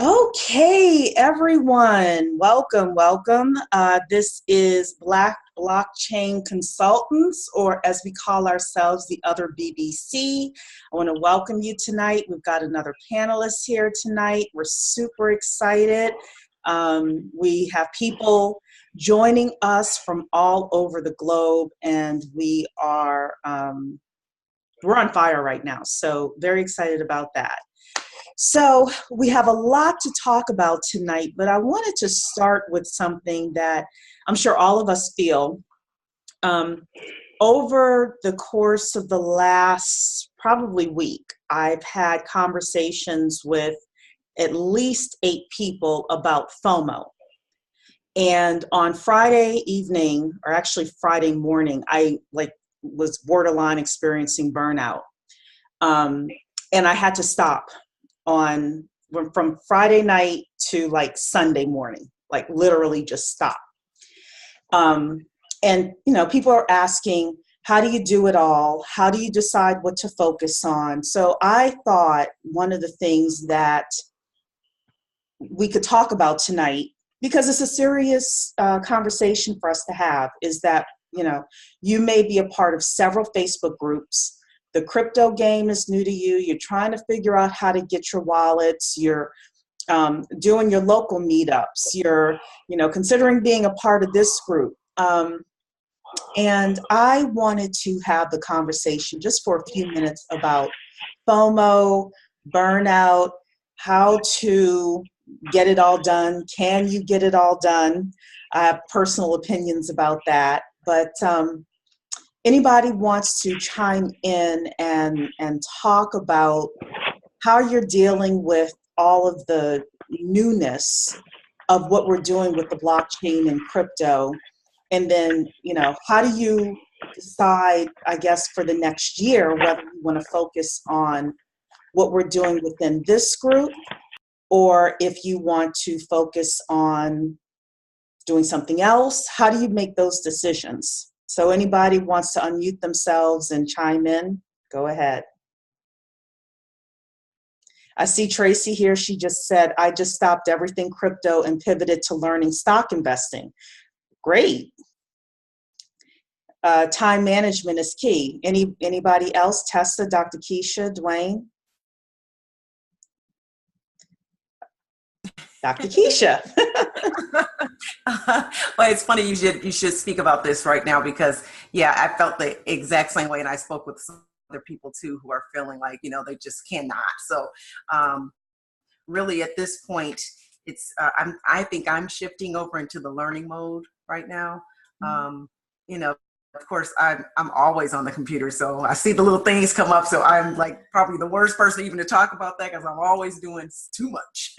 Okay, everyone, welcome, welcome. This is Black Blockchain Consultants, or as we call ourselves, the other BBC. I want to welcome you tonight. We've got another panelist here tonight. We're super excited. We have people joining us from all over the globe, and we're on fire right now. So very excited about that. So we have a lot to talk about tonight, but I wanted to start with something that I'm sure all of us feel. Um, Over the course of the last probably week, I've had conversations with at least 8 people about FOMO. And on Friday evening, or actually Friday morning, I was borderline experiencing burnout. Um, and I had to stop from Friday night to like Sunday morning, like literally just stop. And people are asking, how do you do it all? How do you decide what to focus on? So I thought one of the things that we could talk about tonight, because it's a serious conversation for us to have, is that you may be a part of several Facebook groups. The crypto game is new to you. You're trying to figure out how to get your wallets. You're doing your local meetups. You're, considering being a part of this group. And I wanted to have the conversation just for a few minutes about FOMO, burnout, how to get it all done. Can you get it all done? I have personal opinions about that, but anybody wants to chime in and talk about how you're dealing with all of the newness of what we're doing with the blockchain and crypto. And then, how do you decide, I guess, for the next year, whether you want to focus on what we're doing within this group, or if you want to focus on doing something else? How do you make those decisions? So anybody wants to unmute themselves and chime in, go ahead. I see Tracy here. She just said, I just stopped everything crypto and pivoted to learning stock investing. Great. Time management is key. Anybody else? Tessa, Dr. Keisha, Dwayne? Dr. Keisha. Well, it's funny you should speak about this right now, because I felt the exact same way, and I spoke with some other people too who are feeling like they just cannot. So really at this point, it's I think I'm shifting over into the learning mode right now. Of course, I'm always on the computer, so I see the little things come up. So I'm like probably the worst person even to talk about that, because I'm always doing too much.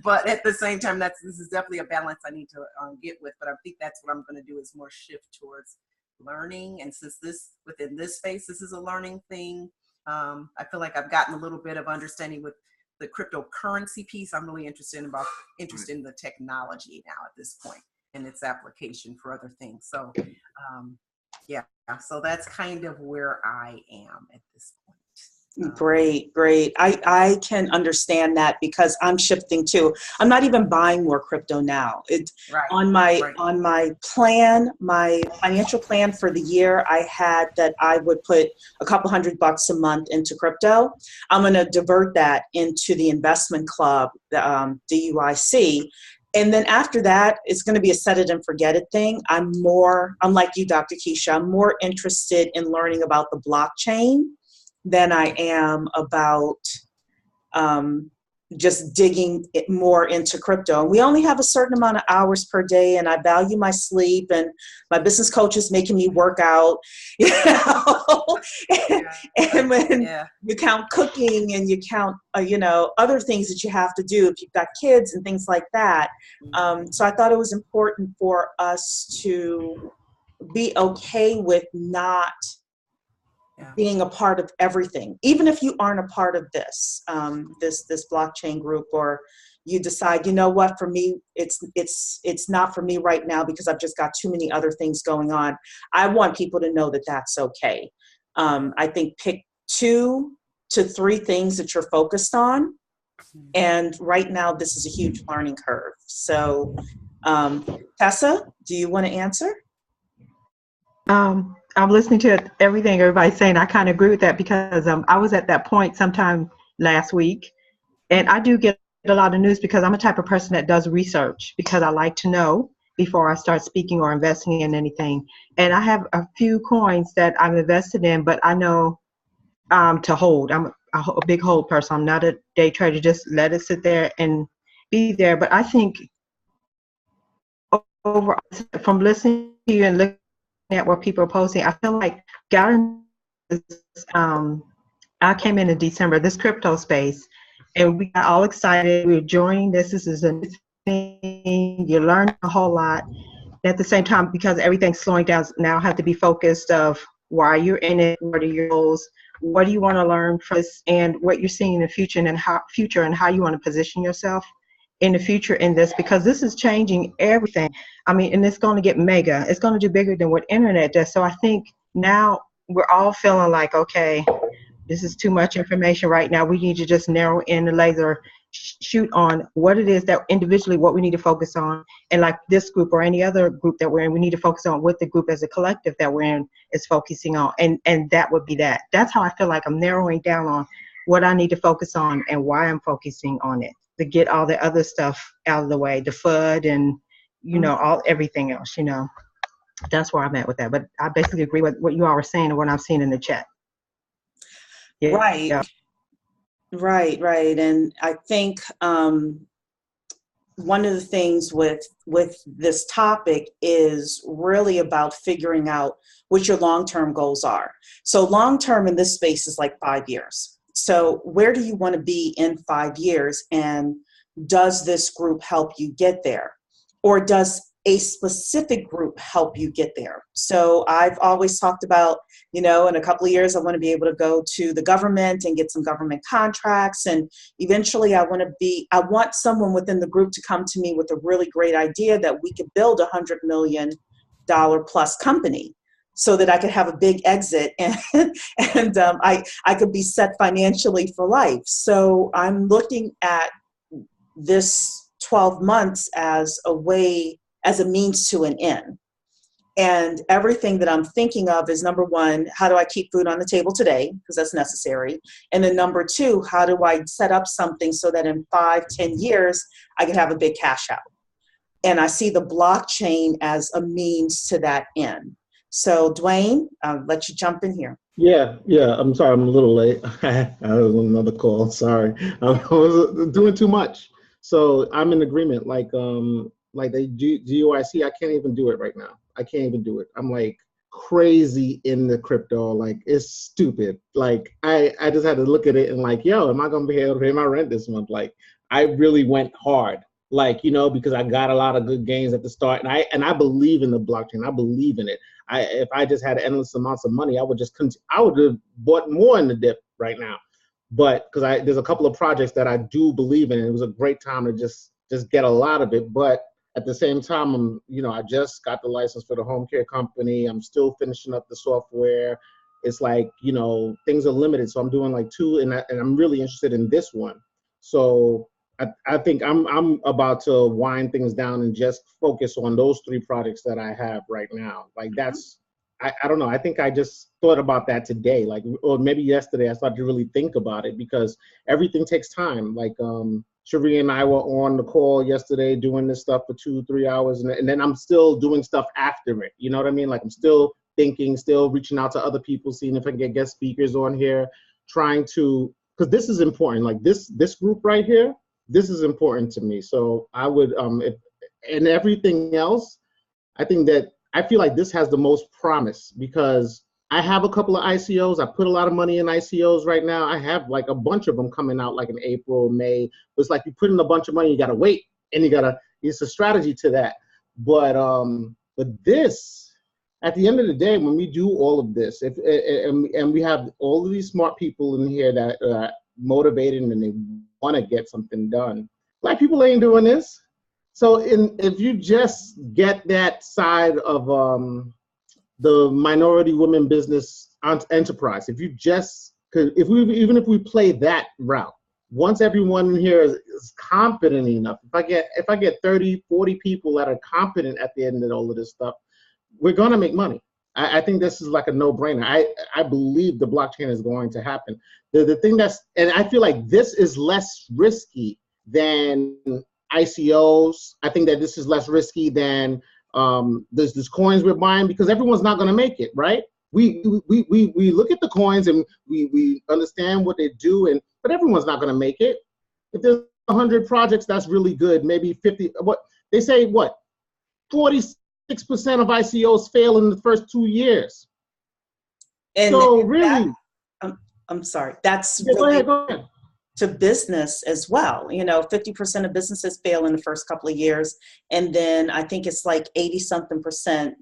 But at the same time, this is definitely a balance I need to get with. But I think that's what I'm going to do, is more shift towards learning. And since within this space, this is a learning thing, I feel like I've gotten a little bit of understanding with the cryptocurrency piece. I'm really interested in the technology now at this point, and its application for other things. So so that's kind of where I am at this point. Great. I can understand that, because I'm shifting too. I'm not even buying more crypto now. On my plan, my financial plan for the year, I had that I would put a couple $100 a month into crypto. I'm going to divert that into the investment club, the DUIC. And then after that, it's going to be a set it and forget it thing. I'm like you, Dr. Keisha, I'm more interested in learning about the blockchain than I am about just digging more into crypto. And we only have a certain amount of hours per day, and I value my sleep, and my business coach is making me work out, and when you count cooking and you count, other things that you have to do if you've got kids and things like that. So I thought it was important for us to be okay with not being a part of everything, even if you aren't a part of this blockchain group, or you decide, what, for me, it's not for me right now because I've just got too many other things going on. I want people to know that that's okay. I think pick 2 to 3 things that you're focused on, And right now, this is a huge learning curve. So, Tessa, do you want to answer? I'm listening to everything everybody's saying. I kind of agree with that because I was at that point sometime last week, and I do get a lot of news because I'm a type of person that does research because I like to know before I start speaking or investing in anything. And I have a few coins that I'm invested in, but I know to hold. I'm a big hold person. I'm not a day trader. Just let it sit there and be there. But I think over from listening to you and looking at what people are posting, I feel like God is, I came in December, this crypto space, and we got all excited. We were joining this. This is a new thing. You learn a whole lot. And at the same time, because everything's slowing down, now have to be focused of why you're in it, what are your goals, what do you want to learn from this, and what you're seeing in the future and how you want to position yourself in the future in this, because this is changing everything. I mean, and it's going to get mega. It's going to do bigger than what internet does. So I think now we're all feeling like, okay, this is too much information right now. We need to just narrow in the laser shoot on what it is that individually what we need to focus on. And like this group or any other group that we're in, we need to focus on what the group as a collective that we're in is focusing on. And that would be that. That's how I feel like I'm narrowing down on what I need to focus on and why I'm focusing on it, to get all the other stuff out of the way, the FUD and, everything else, That's where I'm at with that. But I basically agree with what you all were saying and what I'm seeing in the chat. Yeah. Right. Yeah. Right. And I think one of the things with this topic is really about figuring out what your long-term goals are. So long-term in this space is like 5 years. So where do you want to be in 5 years? And does this group help you get there? Or does a specific group help you get there? So I've always talked about, in a couple of years, I want to be able to go to the government and get some government contracts. And eventually I want someone within the group to come to me with a really great idea that we could build $100 million plus company so that I could have a big exit and I could be set financially for life. So I'm looking at this 12 months as a means to an end. And everything that I'm thinking of is, number one, how do I keep food on the table today? Because that's necessary. And then number two, how do I set up something so that in 5-10 years, I can have a big cash out? And I see the blockchain as a means to that end. So Dwayne, I'll let you jump in here. Yeah. I'm sorry, I'm a little late. I was on another call. Sorry, I was doing too much. So I'm in agreement. Like the GUIC, I can't even do it right now. I can't even do it. I'm like crazy in the crypto. Like it's stupid. Like I just had to look at it and like, yo, am I gonna be able to pay my rent this month? Like I really went hard. Like, because I got a lot of good gains at the start, and I believe in the blockchain. I believe in it. If I just had endless amounts of money, I would have bought more in the dip right now. But because there's a couple of projects that I do believe in, and it was a great time to just get a lot of it. But at the same time, I just got the license for the home care company. I'm still finishing up the software. It's like, things are limited. So I'm doing like 2, and I'm really interested in this one. So I think I'm about to wind things down and just focus on those 3 projects that I have right now. Like that's, I don't know. I think I just thought about that today, like, or maybe yesterday I started to really think about it because everything takes time. Like Cheree and I were on the call yesterday doing this stuff for 2-3 hours, and then I'm still doing stuff after it. You know what I mean? Like I'm still thinking, still reaching out to other people, seeing if I can get guest speakers on here, trying to, because this is important. Like this group right here, this is important to me. So I would, and everything else, I think that I feel like this has the most promise because I have a couple of ICOs. I put a lot of money in ICOs right now. I have like a bunch of them coming out like in April, May. It's like you put in a bunch of money, you got to wait, and it's a strategy to that. But this, at the end of the day, when we do all of this, and we have all of these smart people in here that are motivated and they want to get something done. Black people ain't doing this. So if you just get that side of the minority women business enterprise, even if we play that route, once everyone in here is competent enough, if I get 30, 40 people that are competent at the end of all of this stuff, we're going to make money. I think this is like a no-brainer. I believe the blockchain is going to happen. The thing and I feel like this is less risky than ICOs. I think that this is less risky than there's coins we're buying, because everyone's not going to make it, right? We look at the coins and we understand what they do, but everyone's not going to make it. If there's 100 projects, that's really good. Maybe 50. What they say, 46% of ICOs fail in the first 2 years. And so really, I'm sorry. That's really go ahead. To business as well. 50% of businesses fail in the first couple of years. And then I think it's like 80 something percent,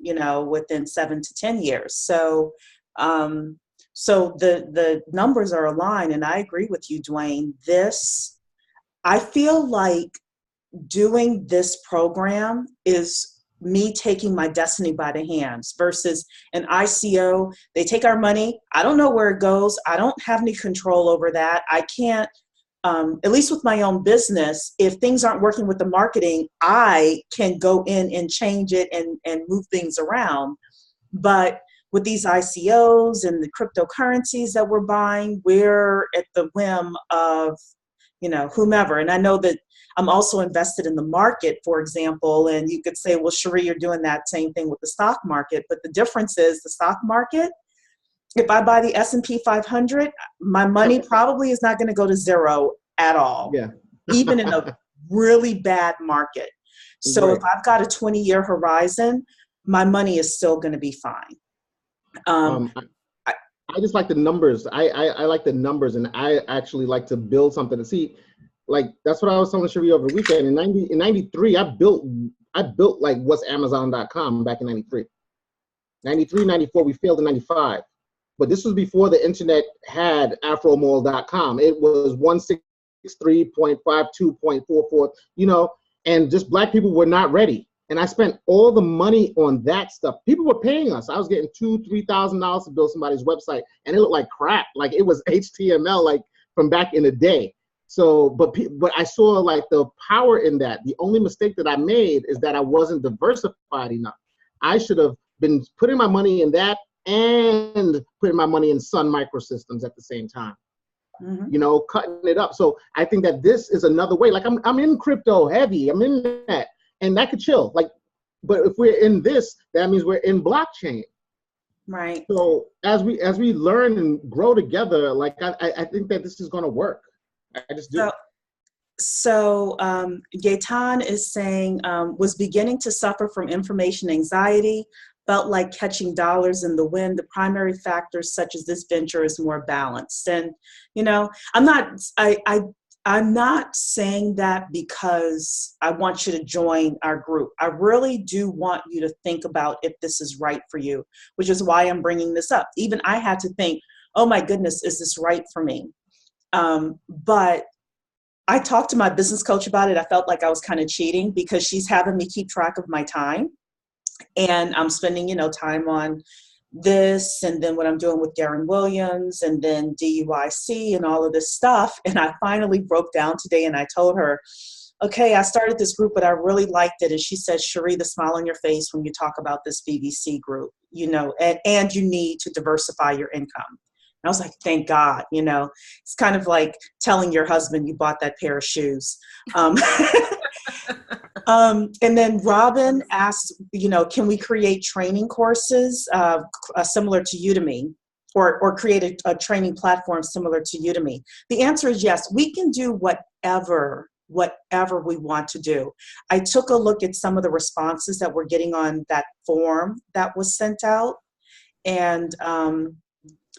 within 7 to 10 years. So, so the numbers are aligned, and I agree with you, Dwayne. I feel like doing this program is me taking my destiny by the hands versus an ICO. They take our money. I don't know where it goes. I don't have any control over that. I can't, at least with my own business, if things aren't working with the marketing, I can go in and change it and move things around. But with these ICOs and the cryptocurrencies that we're buying, we're at the whim of, whomever. And I know that I'm also invested in the market, for example, and you could say, well, Cheree, you're doing that same thing with the stock market. But the difference is the stock market, if I buy the S&P 500, my money probably is not going to go to zero at all, even in a really bad market. So if I've got a 20-year horizon, my money is still going to be fine. I just like the numbers. I like the numbers, and I actually like to build something to see. Like, that's what I was telling Cheree over the weekend. In 93, I built like what's Amazon.com back in 93. 93, 94, we failed in 95. But this was before the internet had afromall.com. It was 163.52.44, and just Black people were not ready. And I spent all the money on that stuff. People were paying us. I was getting $2,000, $3,000 to build somebody's website, and it looked like crap. Like, it was HTML, like from back in the day. So, but I saw like the power in that. The only mistake that I made is that I wasn't diversified enough. I should have been putting my money in that and putting my money in Sun Microsystems at the same time. Mm-hmm. Cutting it up. So I think that this is another way. Like, I'm in crypto heavy. I'm in that, and that could chill. Like, but if we're in this, that means we're in blockchain. Right. So as we learn and grow together, like I think that this is going to work. I just do. So Gaetan is saying, was beginning to suffer from information anxiety, felt like catching dollars in the wind. The primary factors such as this venture is more balanced. And, I'm not saying that because I want you to join our group. I really do want you to think about if this is right for you, which is why I'm bringing this up. Even I had to think, oh my goodness, is this right for me? But I talked to my business coach about it. I felt like I was kind of cheating because she's having me keep track of my time. And I'm spending, time on this, and then what I'm doing with Darren Williams, and then DUIC and all of this stuff. And I finally broke down today and I told her, okay, I started this group, but I really liked it. And she said, Cheree, the smile on your face when you talk about this VVC group, and you need to diversify your income. I was like, thank God, it's kind of like telling your husband you bought that pair of shoes. And then Robin asked, can we create training courses similar to Udemy, or create a training platform similar to Udemy? The answer is yes. We can do whatever we want to do. I took a look at some of the responses that we're getting on that form that was sent out, and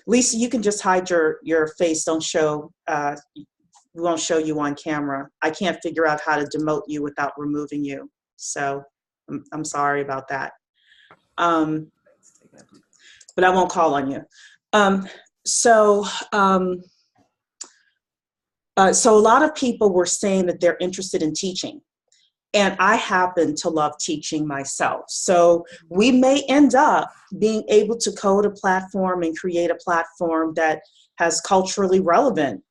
Lisa, you can just hide your face. Don't show, we won't show you on camera. I can't figure out how to demote you without removing you. So I'm sorry about that. But I won't call on you. So a lot of people were saying that they're interested in teaching. And I happen to love teaching myself. So we may end up being able to code a platform and create a platform that has culturally relevant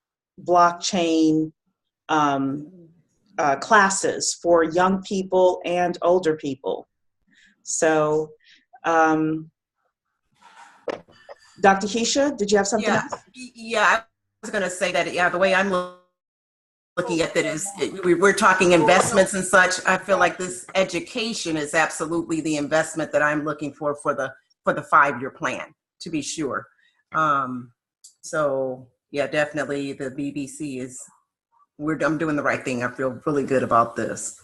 blockchain classes for young people and older people. So, Dr. Keisha, did you have something else? Yeah, I was going to say that, yeah, the way I'm looking at that is, we're talking investments and such. I feel like this education is absolutely the investment that I'm looking for the 5-year plan, to be sure. So yeah, definitely the BBC is, I'm doing the right thing. I feel really good about this.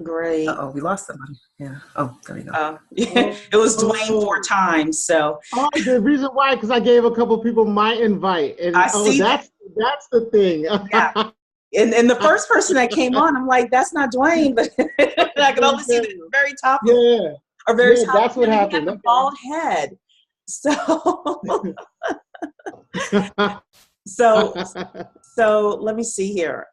Great. Oh, we lost somebody. Yeah. Oh, there we go. It was Dwayne 4 times. So. Oh, the reason why, because I gave a couple people my invite, and I see that's the thing. Yeah. And the first person that came on, I'm like, that's not Dwayne, but I could only see the very top. Yeah. Or very top. That's what happened. He had the bald head. So let me see here.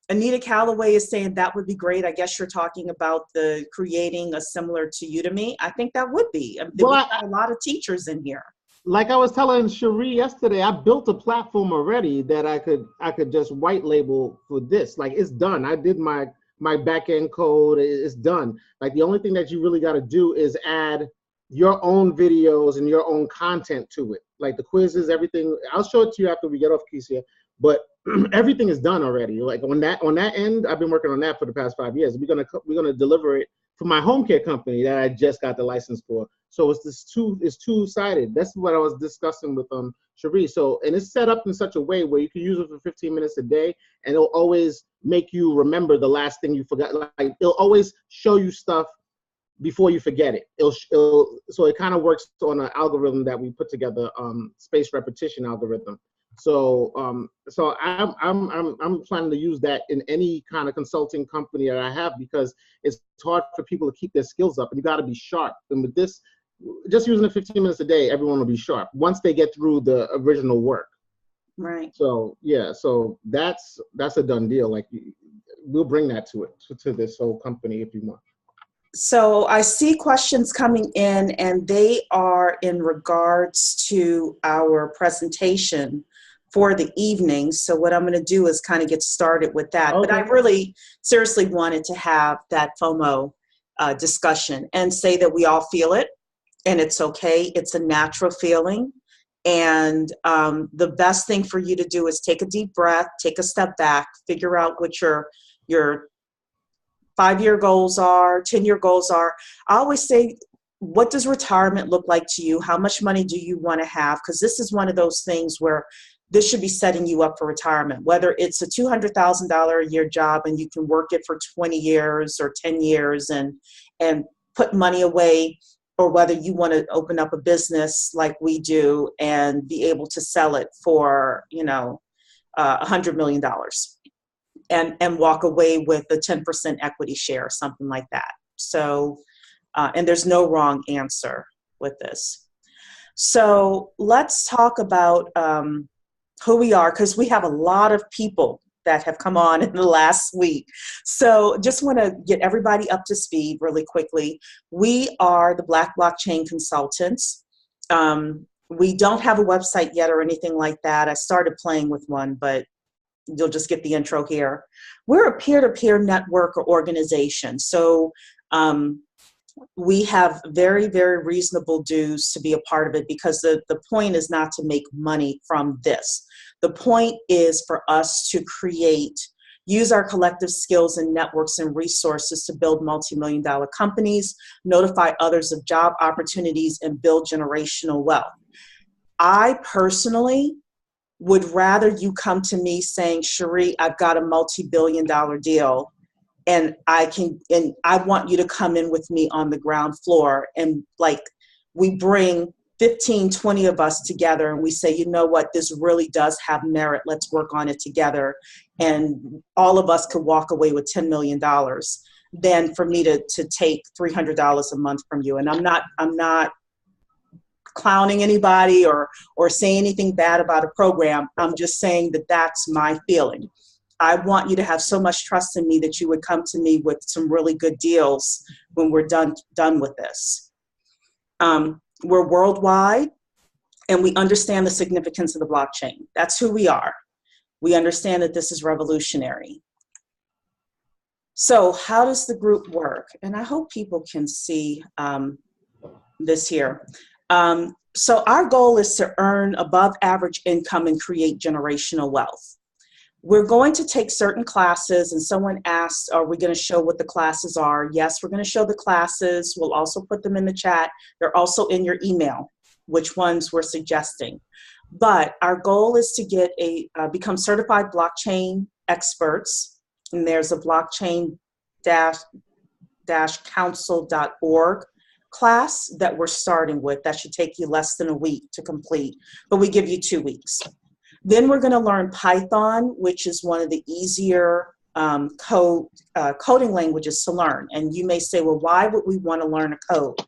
Anita Calloway is saying that would be great. I guess you're talking about the creating a similar to Udemy. I think that would be. We've got a lot of teachers in here. Like I was telling Cheree yesterday, I built a platform already that I could just white label for this. Like, it's done. I did my back end code. It's done. Like, the only thing that you really got to do is add your own videos and your own content to it. Like the quizzes, everything. I'll show it to you after we get off, Keisha. But everything is done already. Like on that end, I've been working on that for the past 5 years. We're gonna deliver it for my home care company that I just got the license for. So it's two-sided. That's what I was discussing with Cheree. So, and it's set up in such a way where you can use it for 15 minutes a day, and it'll always make you remember the last thing you forgot. Like, it'll always show you stuff before you forget it. So it kind of works on an algorithm that we put together, spaced repetition algorithm. So I'm planning to use that in any kind of consulting company that I have, because it's hard for people to keep their skills up, and you got to be sharp. And with this, just using it 15 minutes a day, everyone will be sharp once they get through the original work. Right. So yeah, so that's a done deal. Like, we'll bring that to this whole company if you want. So I see questions coming in, and they are in regards to our presentation for the evening. So what I'm going to do is kind of get started with that. Okay. But I really seriously wanted to have that FOMO discussion and say that we all feel it, and it's okay. It's a natural feeling. And the best thing for you to do is take a deep breath, take a step back, figure out what your 5-year goals are, 10-year goals are. I always say, what does retirement look like to you? How much money do you want to have? Because this is one of those things where this should be setting you up for retirement, whether it's a $200,000 a year job and you can work it for 20 years or 10 years and put money away, or whether you want to open up a business like we do and be able to sell it for, $100 million. And walk away with a 10% equity share, something like that. So, and there's no wrong answer with this. So let's talk about who we are, because we have a lot of people that have come on in the last week. So just want to get everybody up to speed really quickly. We are the Black Blockchain Consultants. We don't have a website yet or anything like that. I started playing with one, but you'll just get the intro here. We're a peer-to-peer network or organization. So we have very, very reasonable dues to be a part of it, because the point is not to make money from this. The point is for us to use our collective skills and networks and resources to build multi-million-dollar companies, notify others of job opportunities, and build generational wealth. I personally would rather you come to me saying, Cheree, I've got a multi-billion-dollar deal, and I want you to come in with me on the ground floor, and like we bring 15, 20 of us together and we say, you know what, this really does have merit. Let's work on it together. And all of us could walk away with $10 million than for me to take $300 a month from you. And I'm not clowning anybody or saying anything bad about a program. I'm just saying that that's my feeling. I want you to have so much trust in me that you would come to me with some really good deals when we're done with this. We're worldwide, and we understand the significance of the blockchain. That's who we are. We understand that this is revolutionary. So how does the group work? And I hope people can see this here. So our goal is to earn above average income and create generational wealth. We're going to take certain classes, and someone asked, are we going to show what the classes are? Yes, we're going to show the classes. We'll also put them in the chat. They're also in your email, which ones we're suggesting. But our goal is to get become certified blockchain experts. And there's a blockchain-council.org class that we're starting with. That should take you less than a week to complete, but we give you 2 weeks. Then we're going to learn Python, which is one of the easier coding languages to learn. And you may say, well, why would we want to learn a code?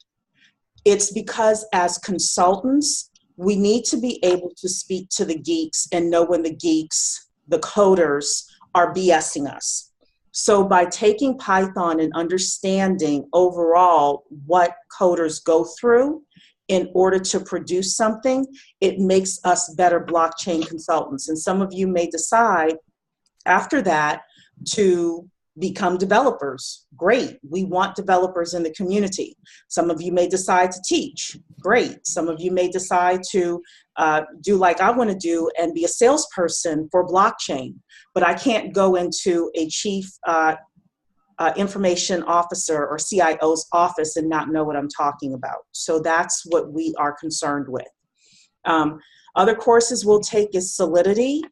It's because as consultants, we need to be able to speak to the geeks and know when the geeks, the coders, are BSing us. So by taking Python and understanding overall what coders go through in order to produce something, it makes us better blockchain consultants. And some of you may decide after that to become developers. Great. We want developers in the community. Some of you may decide to teach. Great. Some of you may decide to do like I want to do and be a salesperson for blockchain, but I can't go into a chief information officer or CIO's office and not know what I'm talking about. So that's what we are concerned with. Other courses we'll take is Solidity.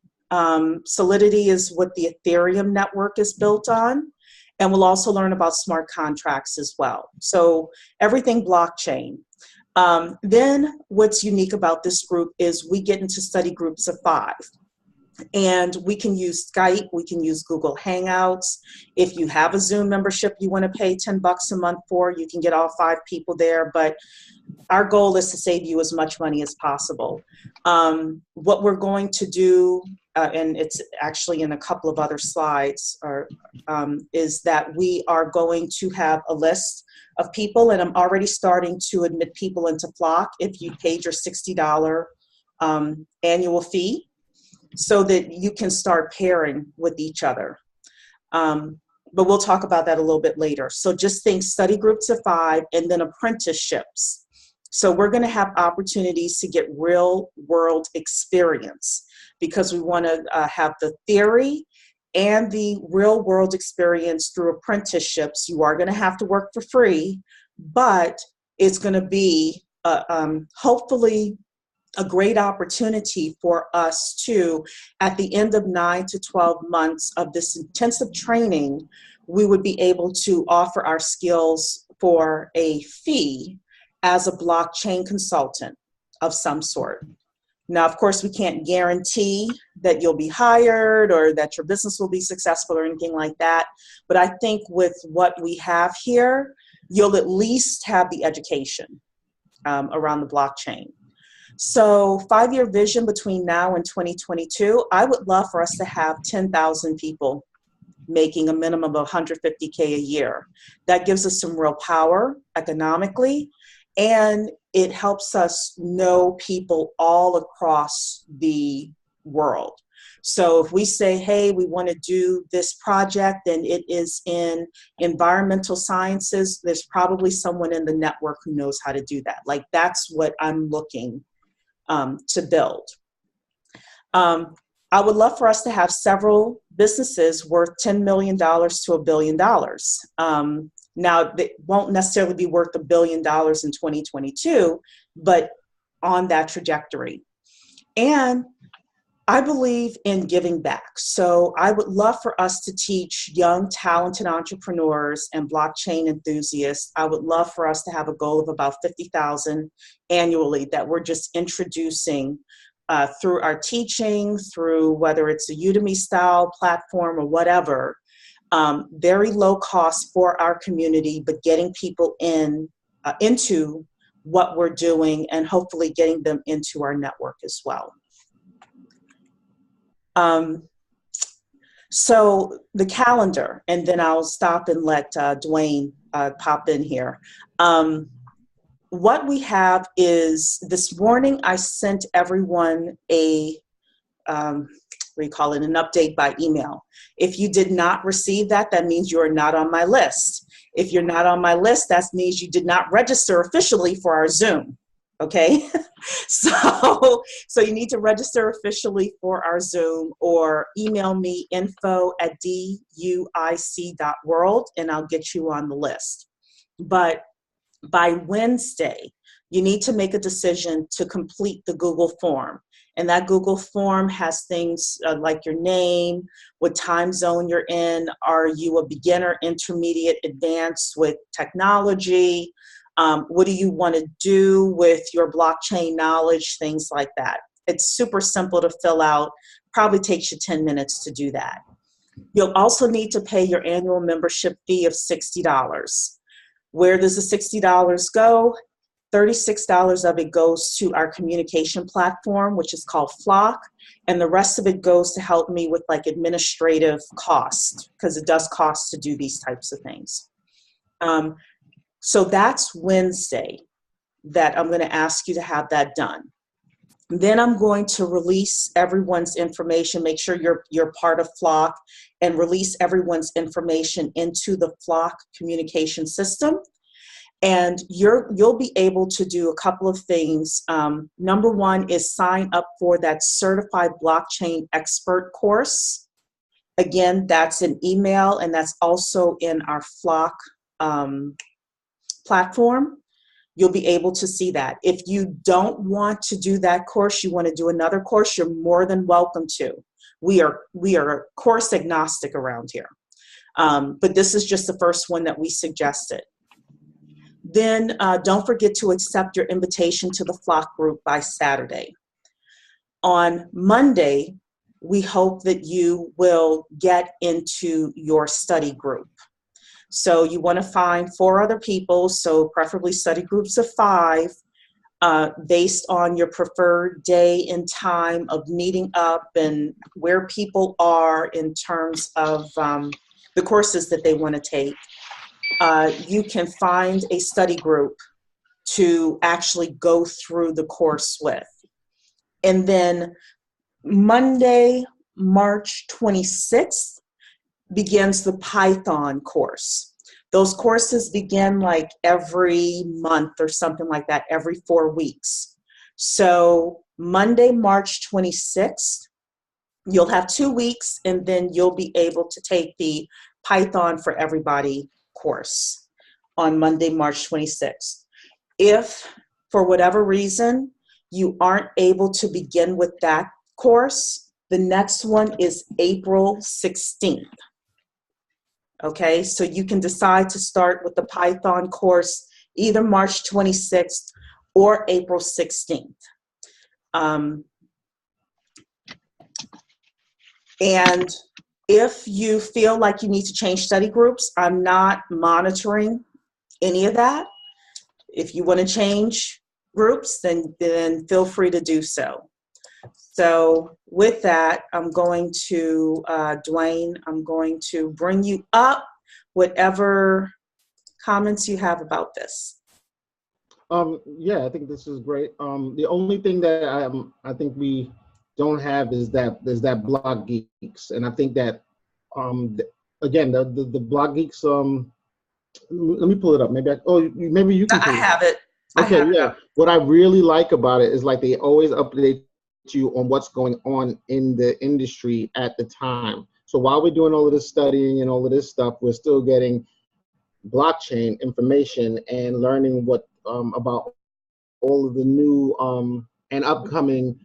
Solidity is what the Ethereum network is built on. And we'll also learn about smart contracts as well. So everything blockchain. Then what's unique about this group is we get into study groups of 5. And we can use Skype, we can use Google Hangouts. If you have a Zoom membership you want to pay $10 a month for, you can get all 5 people there. But our goal is to save you as much money as possible. What we're going to do, and it's actually in a couple of other slides, is that we are going to have a list of people, and I'm already starting to admit people into Flock if you paid your $60 annual fee, so that you can start pairing with each other. But we'll talk about that a little bit later. So just think study groups of 5 and then apprenticeships. So we're going to have opportunities to get real world experience because we want to have the theory and the real world experience through apprenticeships. You are going to have to work for free, but it's going to be hopefully a great opportunity for us to, at the end of 9 to 12 months of this intensive training, we would be able to offer our skills for a fee as a blockchain consultant of some sort. Now, of course, we can't guarantee that you'll be hired or that your business will be successful or anything like that. But I think with what we have here, you'll at least have the education around the blockchain. So 5-year vision between now and 2022, I would love for us to have 10,000 people making a minimum of $150K a year. That gives us some real power economically, and it helps us know people all across the world. So if we say, hey, we want to do this project and it is in environmental sciences, there's probably someone in the network who knows how to do that. Like that's what I'm looking to build. I would love for us to have several businesses worth $10 million to $1 billion. Now, they won't necessarily be worth $1 billion in 2022, but on that trajectory. And I believe in giving back. So I would love for us to teach young, talented entrepreneurs and blockchain enthusiasts. I would love for us to have a goal of about 50,000 annually that we're just introducing through our teaching, through whether it's a Udemy style platform or whatever. Very low cost for our community, but getting people into what we're doing and hopefully getting them into our network as well. So the calendar, and then I'll stop and let Dwayne pop in here. What we have is this morning I sent everyone a we call it an update by email. If you did not receive that, that means you are not on my list. If you're not on my list, that means you did not register officially for our Zoom. Okay, so you need to register officially for our Zoom, or email me info@duic.world and I'll get you on the list. But by Wednesday, you need to make a decision to complete the Google form. And that Google form has things like your name, what time zone you're in, are you a beginner, intermediate, advanced with technology, what do you want to do with your blockchain knowledge, things like that. It's super simple to fill out, probably takes you 10 minutes to do that. You'll also need to pay your annual membership fee of $60. Where does the $60 go? $36 of it goes to our communication platform, which is called Flock, and the rest of it goes to help me with like administrative costs, because it does cost to do these types of things. So that's Wednesday that I'm going to ask you to have that done. Then I'm going to release everyone's information, make sure you're part of Flock, and release everyone's information into the Flock communication system. And you'll be able to do a couple of things. Number one is sign up for that Certified Blockchain Expert course. Again, that's an email, and that's also in our Flock platform. You'll be able to see that. If you don't want to do that course, you want to do another course, you're more than welcome to. We are course agnostic around here. But this is just the first one that we suggested. Then don't forget to accept your invitation to the Flock group by Saturday. On Monday, we hope that you will get into your study group. So you want to find 4 other people, so preferably study groups of 5, based on your preferred day and time of meeting up and where people are in terms of the courses that they want to take. You can find a study group to actually go through the course with. And then Monday, March 26th, begins the Python course. Those courses begin like every month or something like that, every 4 weeks. So Monday, March 26th, you'll have 2 weeks, and then you'll be able to take the Python for Everybody course on Monday, March 26th. If for whatever reason you aren't able to begin with that course, the next one is April 16th. Okay, so you can decide to start with the Python course either March 26th or April 16th. And if you feel like you need to change study groups, I'm not monitoring any of that. If you want to change groups, then feel free to do so. So with that, I'm going to, Dwayne, I'm going to bring you up whatever comments you have about this. Yeah, I think this is great. The only thing that I think we don't have is that Blog Geeks, and I think that again the Blog Geeks. Let me pull it up. Maybe maybe you can. I have it. Okay, yeah. What I really like about it is like they always update you on what's going on in the industry at the time. So while we're doing all of this studying and all of this stuff, we're still getting blockchain information and learning what about all of the new and upcoming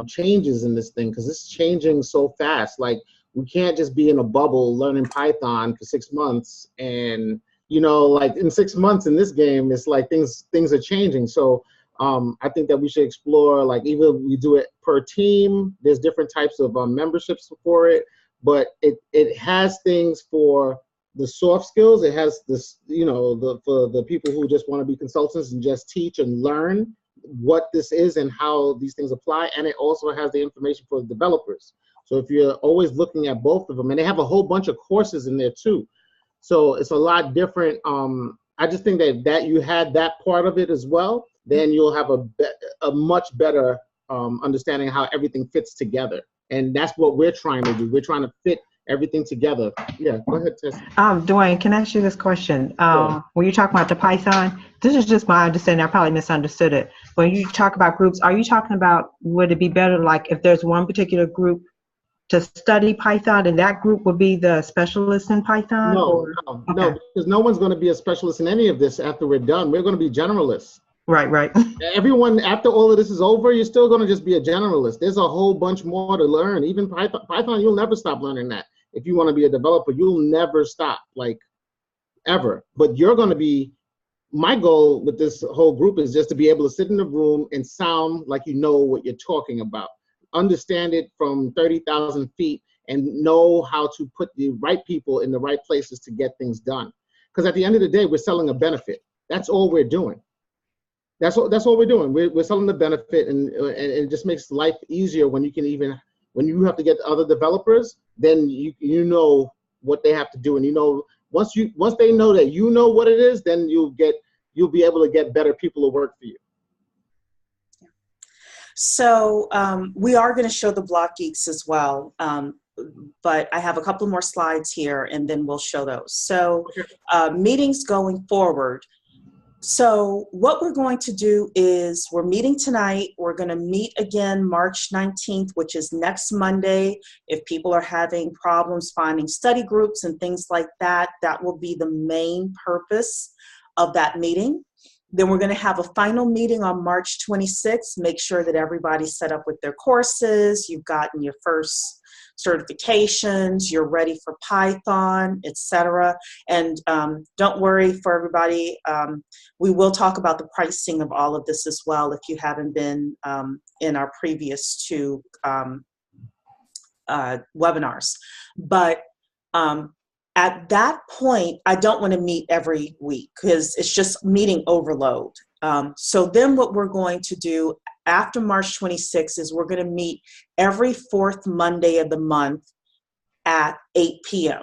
changes in this thing, because it's changing so fast. Like, we can't just be in a bubble learning Python for 6 months, and like in 6 months in this game, it's like things are changing. So I think that we should explore, like, either we do it per team. There's different types of memberships for it, but it has things for the soft skills. It has this, for the people who just want to be consultants and just teach and learn what this is and how these things apply. And it also has the information for the developers. So if you're always looking at both of them, and they have a whole bunch of courses in there too. So it's a lot different. I just think that you had that part of it as well, then you'll have a much better understanding how everything fits together. And that's what we're trying to do. We're trying to fit everything together. Yeah, go ahead, Tess. Dwayne, can I ask you this question? Sure. When you talk about the Python, this is just my understanding. I probably misunderstood it. When you talk about groups, are you talking about, would it be better like if there's one particular group to study Python and that group would be the specialist in Python? No, Okay. because no one's going to be a specialist in any of this after we're done. We're going to be generalists. Right. Everyone, after all of this is over, you're still going to just be a generalist. There's a whole bunch more to learn. Even Python, you'll never stop learning that. If you want to be a developer, you'll never stop, like, ever. But you're going to be, my goal with this whole group is just to be able to sit in the room and sound like you know what you're talking about. Understand it from 30,000 feet and know how to put the right people in the right places to get things done. Because at the end of the day, we're selling a benefit. That's all we're doing. That's all we're doing. We're selling the benefit, and it just makes life easier when you can even, when you have to get other developers, then you know what they have to do, and you know once they know that you know what it is, then you'll be able to get better people to work for you. So we are going to show the Block Geeks as well, but I have a couple more slides here, and then we'll show those. So meetings going forward. So what we're going to do is we're meeting tonight. We're going to meet again March 19th, which is next Monday. If people are having problems finding study groups and things like that, that will be the main purpose of that meeting. Then we're going to have a final meeting on March 26th. Make sure that everybody's set up with their courses. You've gotten your first certifications, you're ready for Python, etc. And don't worry for everybody. We will talk about the pricing of all of this as well if you haven't been in our previous two webinars. But at that point, I don't want to meet every week because it's just meeting overload. So then what we're going to do after March 26th is we're going to meet every fourth Monday of the month at 8 p.m.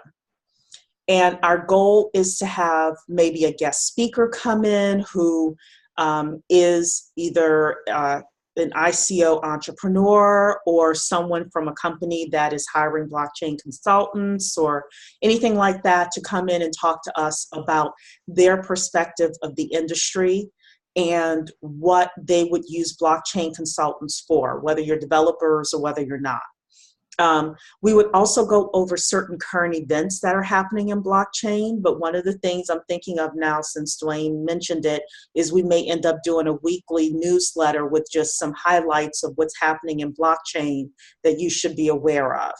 And our goal is to have maybe a guest speaker come in who is either an ICO entrepreneur or someone from a company that is hiring blockchain consultants or anything like that to come in and talk to us about their perspective of the industry and what they would use blockchain consultants for, whether you're developers or whether you're not. We would also go over certain current events that are happening in blockchain, but one of the things I'm thinking of now, since Dwayne mentioned it, is we may end up doing a weekly newsletter with just some highlights of what's happening in blockchain that you should be aware of.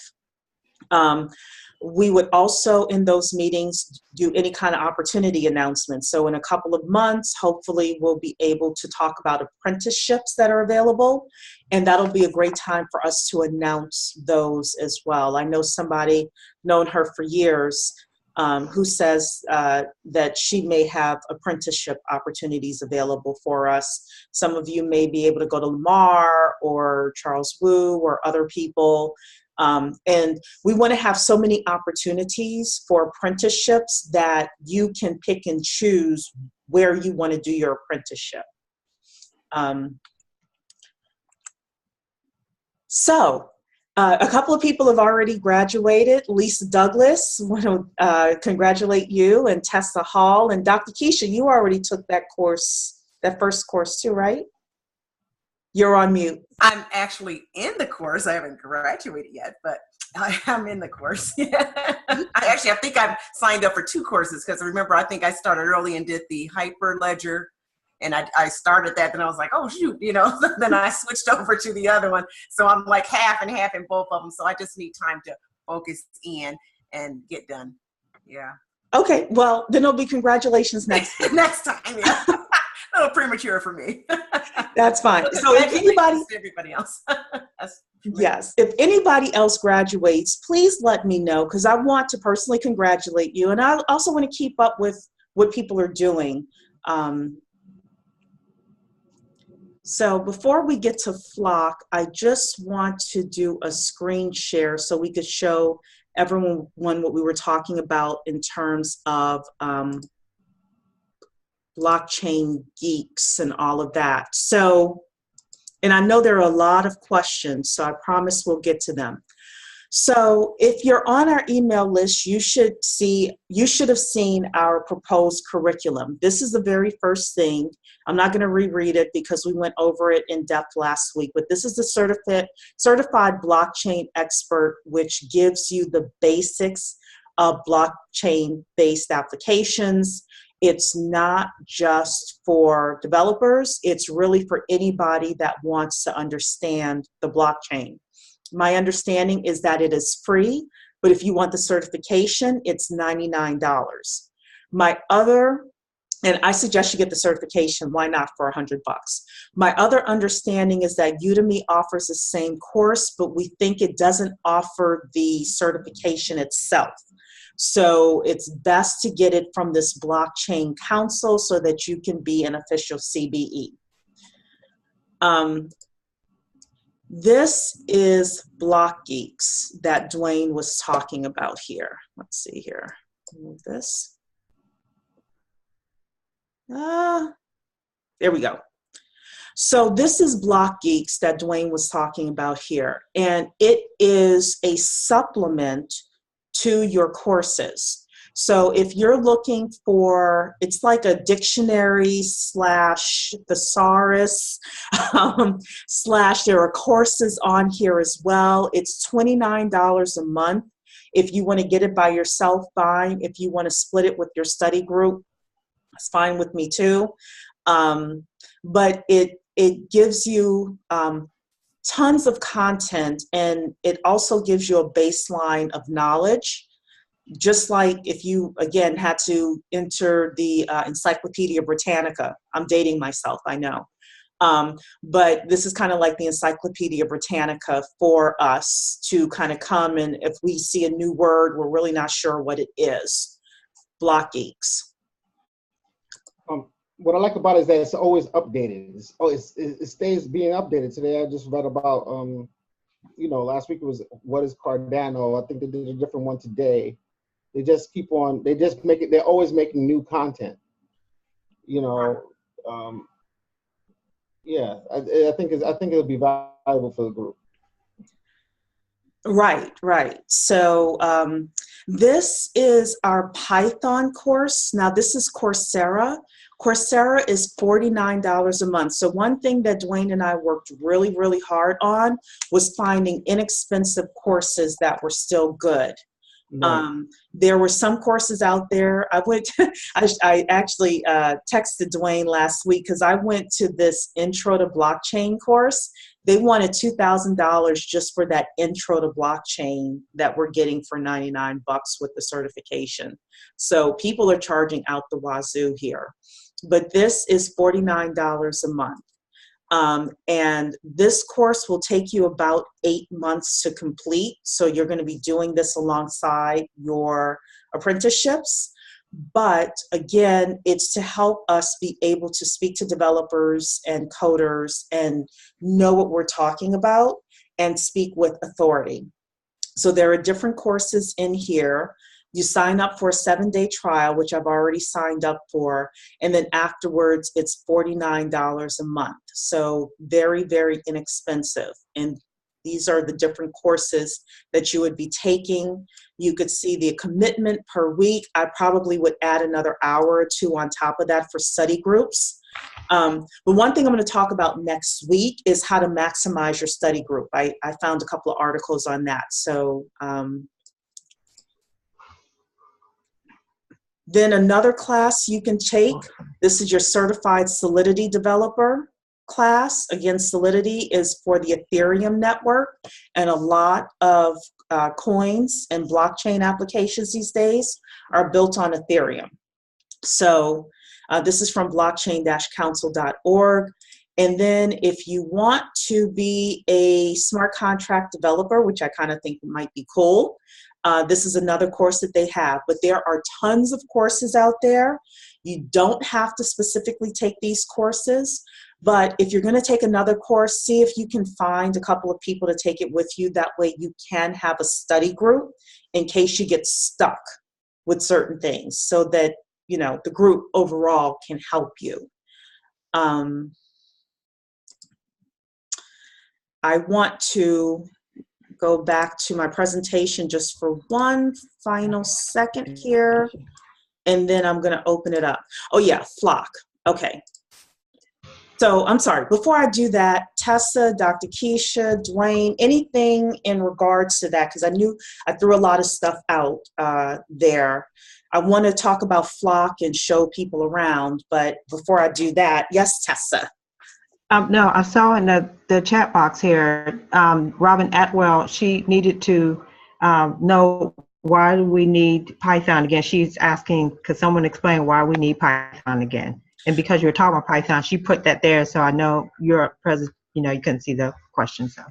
We would also, in those meetings, do any kind of opportunity announcements. So in a couple of months, hopefully we'll be able to talk about apprenticeships that are available, and that'll be a great time for us to announce those as well. I know somebody, known her for years, who says that she may have apprenticeship opportunities available for us. Some of you may be able to go to Lamar or Charles Wu or other people. And we want to have so many opportunities for apprenticeships that you can pick and choose where you want to do your apprenticeship. A couple of people have already graduated. Lisa Douglas, want to congratulate you, and Tessa Hall, and Dr. Keisha, you already took that course, that first course too, right? You're on mute. I'm actually in the course. I haven't graduated yet, but I'm in the course. I think I've signed up for 2 courses because remember, I think I started early and did the Hyperledger, and I started that, then I was like, oh shoot, then I switched over to the other one. So I'm like half and half in both of them. So I just need time to focus in and get done. Yeah. Okay, well, then it'll be congratulations next time. Next time, yeah. A little premature for me. That's fine. So if everybody else. Yes, if anybody else graduates, please let me know because I want to personally congratulate you, and I also want to keep up with what people are doing. So before we get to Flock, I just want to do a screen share so we could show everyone what we were talking about in terms of blockchain geeks and all of that. So And I know there are a lot of questions, so I promise we'll get to them. So if you're on our email list, you should have seen our proposed curriculum. This is the very first thing. I'm not going to reread it because we went over it in depth last week, but this is the certified blockchain expert, which gives you the basics of blockchain-based applications. It's not just for developers, it's really for anybody that wants to understand the blockchain. My understanding is that it is free, but if you want the certification, it's $99. And I suggest you get the certification, why not, for $100? My other understanding is that Udemy offers the same course, but we think it doesn't offer the certification itself. So it's best to get it from this blockchain council so that you can be an official CBE. This is Block Geeks that Dwayne was talking about here. Let's see here. Move this. There we go. So this is Block Geeks that Dwayne was talking about here, and it is a supplement to your courses. So if you're looking for, it's like a dictionary slash thesaurus slash there are courses on here as well. It's $29 a month. If you want to get it by yourself, fine. If you want to split it with your study group, it's fine with me too. But it gives you tons of content, and it also gives you a baseline of knowledge. Just like if you, again, had to enter the Encyclopedia Britannica. I'm dating myself, I know. But this is kind of like the Encyclopedia Britannica for us to kind of come, and if we see a new word, we're really not sure what it is. Block Geeks. What I like about it is that it's always updated. It stays being updated. Today I just read about, last week it was what is Cardano. I think they did a different one today. They just keep on. They're always making new content. Yeah, I think it'll be valuable for the group. Right. So this is our Python course. Now this is Coursera. Coursera is $49 a month. So one thing that Dwayne and I worked really, really hard on was finding inexpensive courses that were still good. Right. There were some courses out there. I actually texted Dwayne last week because I went to this Intro to Blockchain course. They wanted $2,000 just for that Intro to Blockchain that we're getting for $99 with the certification. So people are charging out the wazoo here. But this is $49 a month. And this course will take you about 8 months to complete. So you're going to be doing this alongside your apprenticeships. But again, it's to help us be able to speak to developers and coders and know what we're talking about and speak with authority. So there are different courses in here. You sign up for a 7-day trial, which I've already signed up for, and then afterwards it's $49 a month. So very, very inexpensive. And these are the different courses that you would be taking. You could see the commitment per week. I probably would add another hour or two on top of that for study groups. But one thing I'm going to talk about next week is how to maximize your study group. I found a couple of articles on that. So then another class you can take, this is your Certified Solidity Developer class. Again, Solidity is for the Ethereum network, and a lot of coins and blockchain applications these days are built on Ethereum. So this is from blockchain-council.org. And then if you want to be a smart contract developer, which I kind of think might be cool, this is another course that they have. But there are tons of courses out there. You don't have to specifically take these courses. But if you're going to take another course, see if you can find a couple of people to take it with you. That way you can have a study group in case you get stuck with certain things, so that, you know, the group overall can help you. I want to go back to my presentation just for one final second here, and then I'm going to open it up. Oh yeah, Flock. Okay. So I'm sorry, before I do that, Tessa, Dr. Keisha, Dwayne, anything in regards to that, because I knew I threw a lot of stuff out there. I want to talk about Flock and show people around, but before I do that, yes, Tessa. No, I saw in the chat box here, Robin Atwell, she needed to know why do we need Python again. She's asking, could someone explain why we need Python again? And because you were talking about Python, she put that there, so I know you're present. You know, you couldn't see the question, so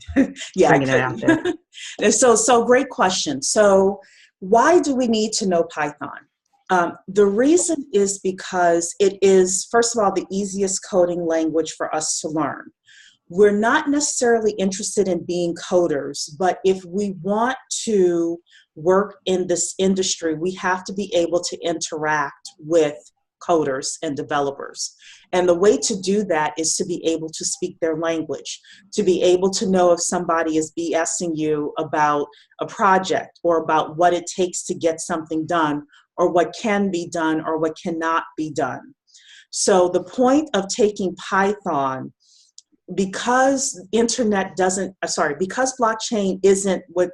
Yeah, bringing it out there. So great question. So why do we need to know Python? The reason is because it is, first of all, the easiest coding language for us to learn. We're not necessarily interested in being coders, but if we want to work in this industry, we have to be able to interact with coders and developers. And the way to do that is to be able to speak their language, to be able to know if somebody is BSing you about a project or about what it takes to get something done, or what can be done or what cannot be done. So the point of taking Python, because because blockchain isn't what,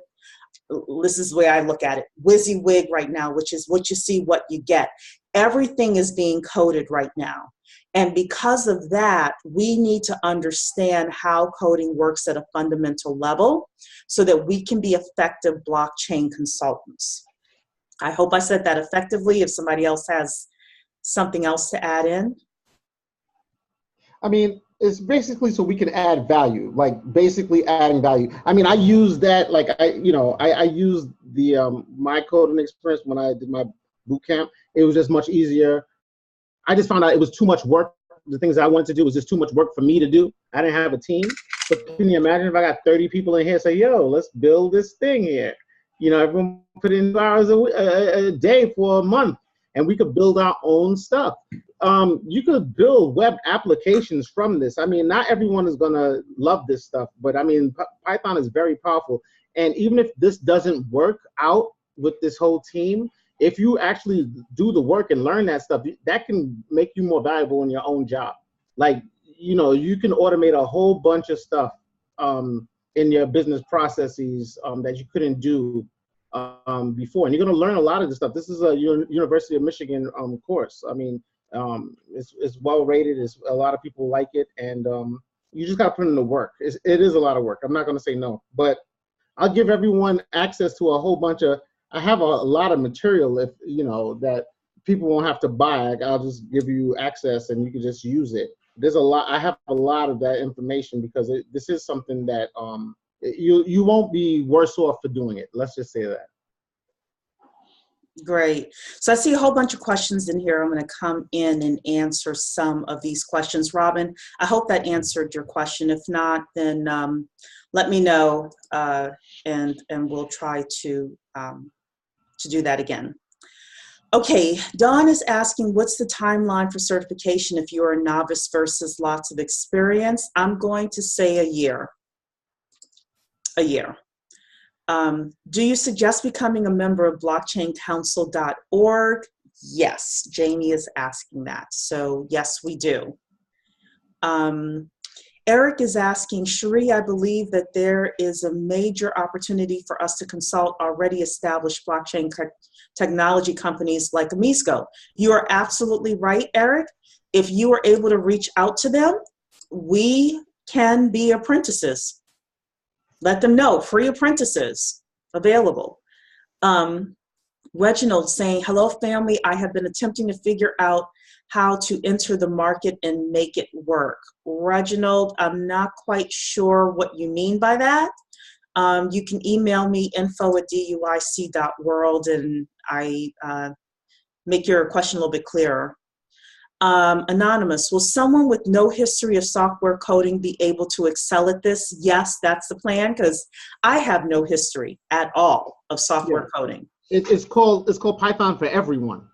this is the way I look at it, WYSIWYG right now, which is what you see, what you get. Everything is being coded right now. And because of that, we need to understand how coding works at a fundamental level so that we can be effective blockchain consultants. I hope I said that effectively. If somebody else has something else to add in. I mean, it's basically so we can add value, like basically adding value. I mean, I use that, like I used the my coding experience when I did my boot camp. It was just much easier. I just found out it was too much work. The things I wanted to do was just too much work for me to do. I didn't have a team. But can you imagine if I got 30 people in here say, yo, let's build this thing here. You know, everyone put in 2 hours a day for a month, and we could build our own stuff. You could build web applications from this. I mean, not everyone is going to love this stuff, but I mean, Python is very powerful. And even if this doesn't work out with this whole team, if you actually do the work and learn that stuff, that can make you more valuable in your own job. Like, you know, you can automate a whole bunch of stuff in your business processes that you couldn't do before. And you're going to learn a lot of this stuff. This is a University of Michigan course. I mean, it's well rated. A lot of people like it. And you just got to put in the work. It is a lot of work. I'm not going to say no. But I'll give everyone access to a whole bunch of, I have a lot of material, if you know, that people won't have to buy. I'll just give you access and you can just use it. There's a lot, I have a lot of that information because this is something that you won't be worse off for doing it. Let's just say that. Great. So I see a whole bunch of questions in here. I'm going to come in and answer some of these questions. Robin, I hope that answered your question. If not, then let me know and we'll try to do that again. Okay, Dawn is asking, what's the timeline for certification if you're a novice versus lots of experience? I'm going to say a year. A year. Do you suggest becoming a member of blockchaincouncil.org? Yes, Jamie is asking that. So yes, we do. Eric is asking, Cheree, I believe that there is a major opportunity for us to consult already established blockchain technology companies like Amisco. You are absolutely right, Eric. If you are able to reach out to them, we can be apprentices. Let them know, free apprentices available. Reginald saying, hello family, I have been attempting to figure out how to enter the market and make it work. Reginald, I'm not quite sure what you mean by that. You can email me info@duic.world and I make your question a little bit clearer. Anonymous, will someone with no history of software coding be able to excel at this? Yes, that's the plan, because I have no history at all of software coding. It's called Python for everyone.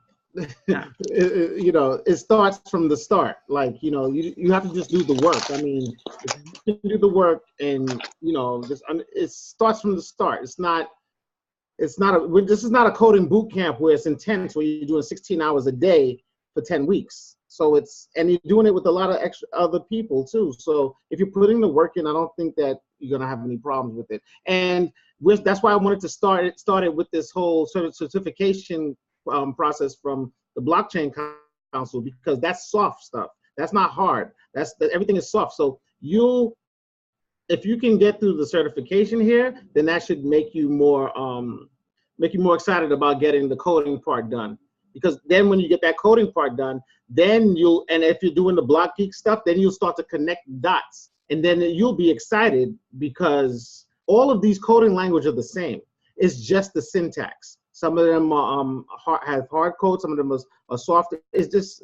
Yeah. It starts from the start. Like, you have to just do the work. I mean, if you can do the work and, it starts from the start. This is not a coding boot camp where it's intense, where you're doing 16 hours a day for 10 weeks. So and you're doing it with a lot of extra other people too. So if you're putting the work in, I don't think that you're going to have any problems with it. And that's why I wanted to start it with this whole sort of certification process from the Blockchain Council, because that's soft stuff. That's not hard. Everything is soft. So if you can get through the certification here, then that should make you more excited about getting the coding part done. Because then when you get that coding part done, then and if you're doing the Block Geek stuff, then you'll start to connect dots. And then you'll be excited because all of these coding languages are the same. It's just the syntax. Some of them have hard code, some of them are soft. It's just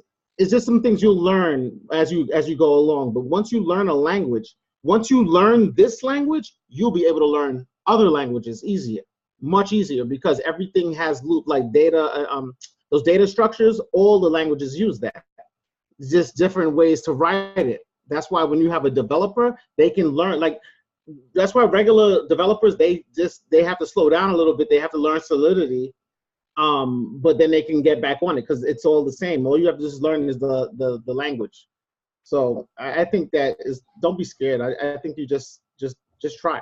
some things you'll learn as you go along. But once you learn a language, once you learn this language, you'll be able to learn other languages much easier, because everything has loop, like data, those data structures, all the languages use that. It's just different ways to write it. That's why when you have a developer, they can learn, that's why regular developers, they have to slow down a little bit. They have to learn Solidity, but then they can get back on it because it's all the same. All you have to just learn is the language. So I think don't be scared. I think you just try.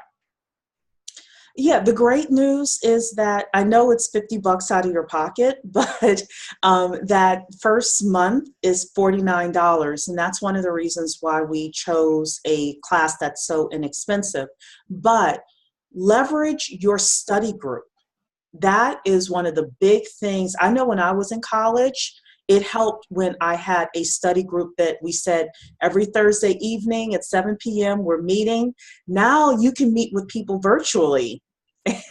Yeah, the great news is that I know it's $50 out of your pocket, but that first month is $49. And that's one of the reasons why we chose a class that's so inexpensive. But leverage your study group. That is one of the big things. I know when I was in college, it helped when I had a study group that we said every Thursday evening at 7 p.m. we're meeting. Now you can meet with people virtually.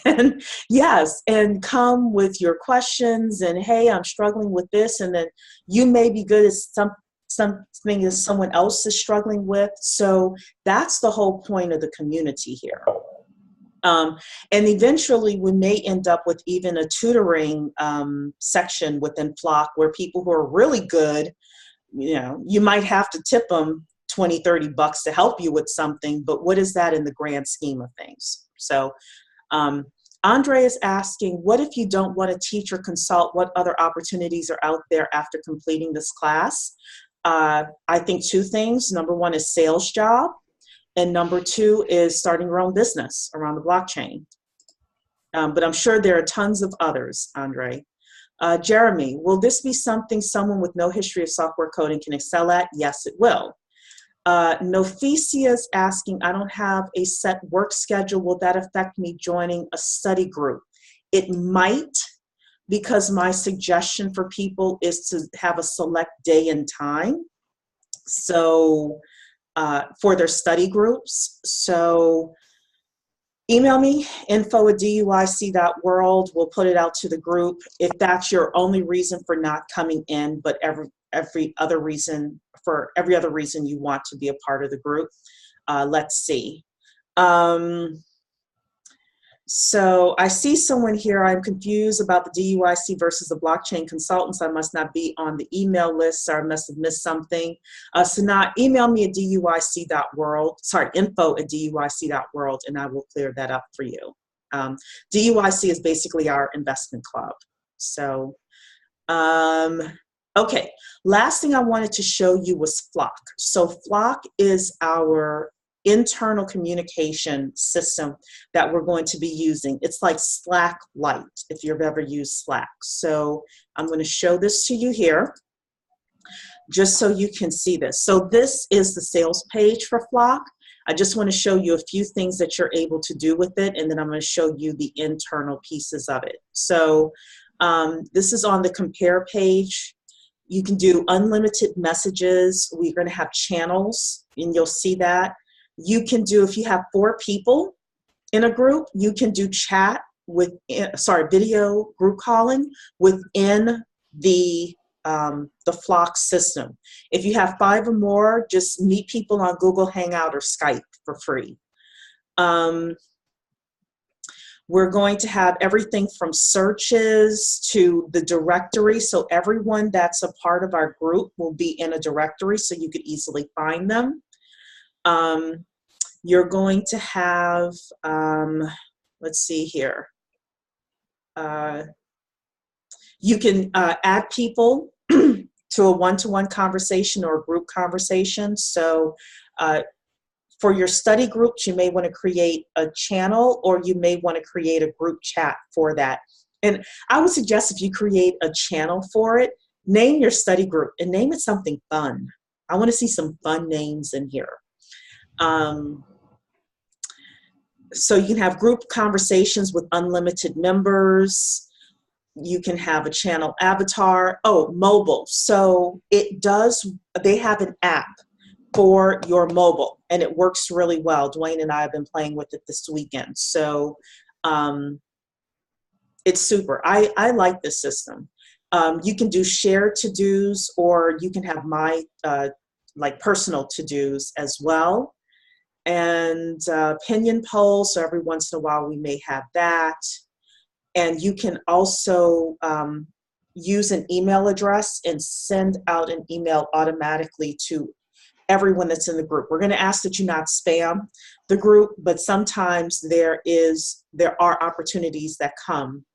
And yes, and come with your questions and, hey, I'm struggling with this. And then you may be good at something that someone else is struggling with. So that's the whole point of the community here. And eventually we may end up with even a tutoring section within Flock where people who are really good, you might have to tip them $20, $30 to help you with something, but what is that in the grand scheme of things? So Andre is asking, what if you don't want to teach or consult? What other opportunities are out there after completing this class? I think two things. Number one is sales job. And number two is starting your own business around the blockchain. But I'm sure there are tons of others, Andre. Jeremy, will this be something someone with no history of software coding can excel at? Yes, it will. Noficia is asking, I don't have a set work schedule. Will that affect me joining a study group? It might, because my suggestion for people is to have a select day and time. So for their study groups. So email me, info@duic.world. We'll put it out to the group. If that's your only reason for not coming in, but every other reason you want to be a part of the group, let's see. So I see someone here. I'm confused about the DUIC versus the blockchain consultants. I must not be on the email list, or I must have missed something. So now email me at duic.world, info@duic.world, and I will clear that up for you. DUIC is basically our investment club. So, okay, last thing I wanted to show you was Flock. So Flock is our internal communication system that we're going to be using. It's like Slack Lite, if you've ever used Slack. So I'm going to show this to you here, just so you can see this. So this is the sales page for Flock. I just want to show you a few things that you're able to do with it, and then I'm going to show you the internal pieces of it. So this is on the compare page. You can do unlimited messages. We're going to have channels, and you'll see that. You can do, if you have 4 people in a group, you can do video group calling within the Flock system. If you have 5 or more, just meet people on Google Hangout or Skype for free. We're going to have everything from searches to the directory. So everyone that's a part of our group will be in a directory so you could easily find them. You're going to have, let's see here. You can add people to a one-to-one conversation or a group conversation. So for your study groups, you may want to create a channel, or you may want to create a group chat for that. And I would suggest if you create a channel for it, name your study group and name it something fun. I want to see some fun names in here. So you can have group conversations with unlimited members. You can have a channel avatar. Oh, mobile. So they have an app for your mobile, and it works really well. Dwayne and I have been playing with it this weekend. So it's super. I like this system. You can do shared to-dos, or you can have my like personal to-dos as well. And opinion polls, so every once in a while we may have that. And you can also use an email address and send out an email automatically to everyone that's in the group. We're going to ask that you not spam the group, but sometimes there are opportunities that come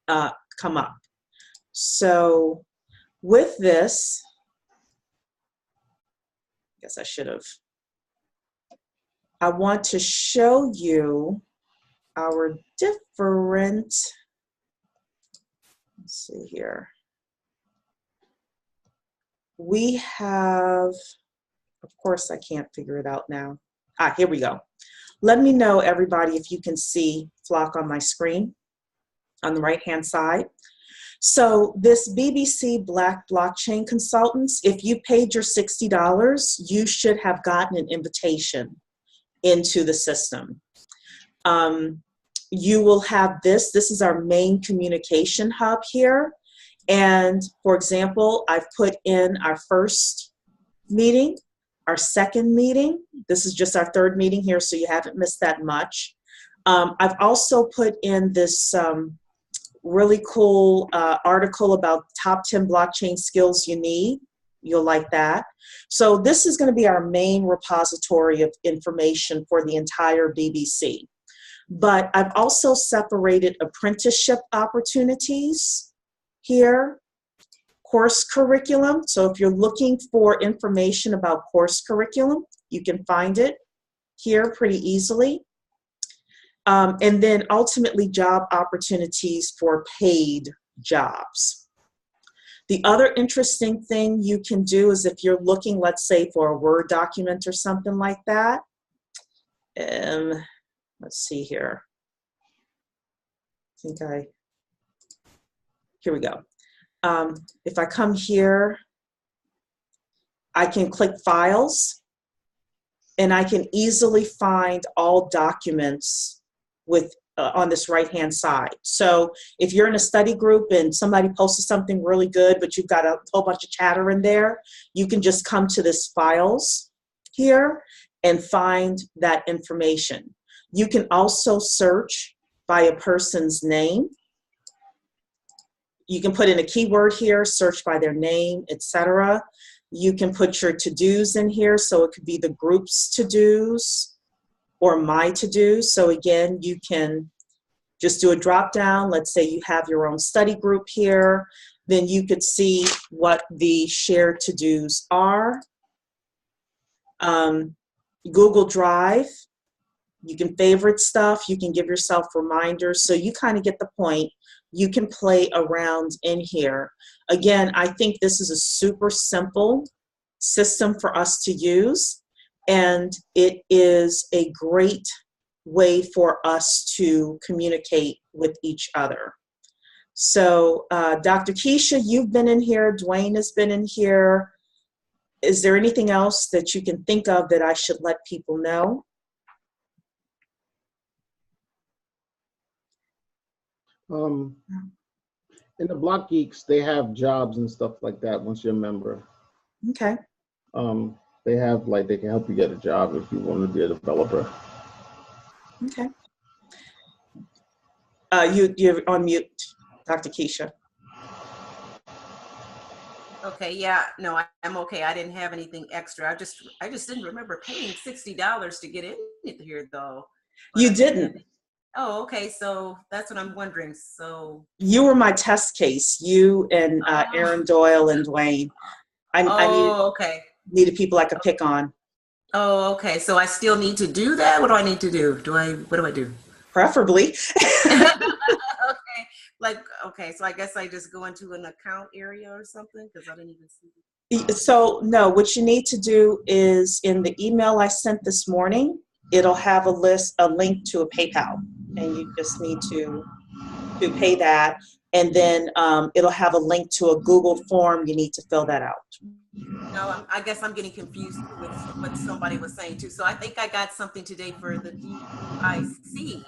up. So with this, I guess I want to show you our different, let's see here. We have, of course I can't figure it out now. Here we go. Let me know, everybody, if you can see Flock on my screen on the right-hand side. So this BBC Black Blockchain Consultants, if you paid your $60, you should have gotten an invitation into the system. You will have this is our main communication hub here. And for example, I've put in our first meeting, our second meeting. This is just our third meeting here, so you haven't missed that much. I've also put in this really cool article about top 10 blockchain skills you need. You'll like that. So this is going to be our main repository of information for the entire BBC. But I've also separated apprenticeship opportunities here, course curriculum. So if you're looking for information about course curriculum, you can find it here pretty easily. And then ultimately job opportunities for paid jobs. The other interesting thing you can do is if you're looking, let's say, for a Word document or something like that. Let's see here. Here we go. If I come here, I can click Files, and I can easily find all documents on this right-hand side. So if you're in a study group and somebody posted something really good, but you've got a whole bunch of chatter in there, you can just come to this Files here and find that information. You can also search by a person's name. You can put in a keyword here, search by their name, etc. You can put your to-dos in here, so it could be the group's to-dos or my to-dos. So again, you can just do a drop down. Let's say you have your own study group here, then you could see what the shared to-dos are. Google Drive, you can favorite stuff, you can give yourself reminders, so you kind of get the point. You can play around in here. Again, I think this is a super simple system for us to use, and it is a great way for us to communicate with each other. So Dr. Keisha, you've been in here, Dwayne has been in here. Is there anything else that you can think of that I should let people know? In the Block Geeks, they have jobs and stuff like that once you're a member. Okay. They have, like, they can help you get a job if you want to be a developer. Okay. You're on mute, Dr. Keisha. Okay, yeah, no, I'm okay. I didn't have anything extra. I just didn't remember paying $60 to get in here though. But You didn't. Oh, okay. So that's what I'm wondering. So You were my test case. You and Aaron Doyle and Dwayne. I okay. needed people I could pick on. Oh, okay. So I still need to do that? What do I need to do? What do I do? Preferably. Okay. Like, okay. So I guess I just go into an account area or something because I didn't even see it. So no, what you need to do is in the email I sent this morning, it'll have a link to a PayPal, and you just need to pay that. And then it'll have a link to a Google form. You need to fill that out. No, I guess I'm getting confused with what somebody was saying too. So I think I got something today for the DIC that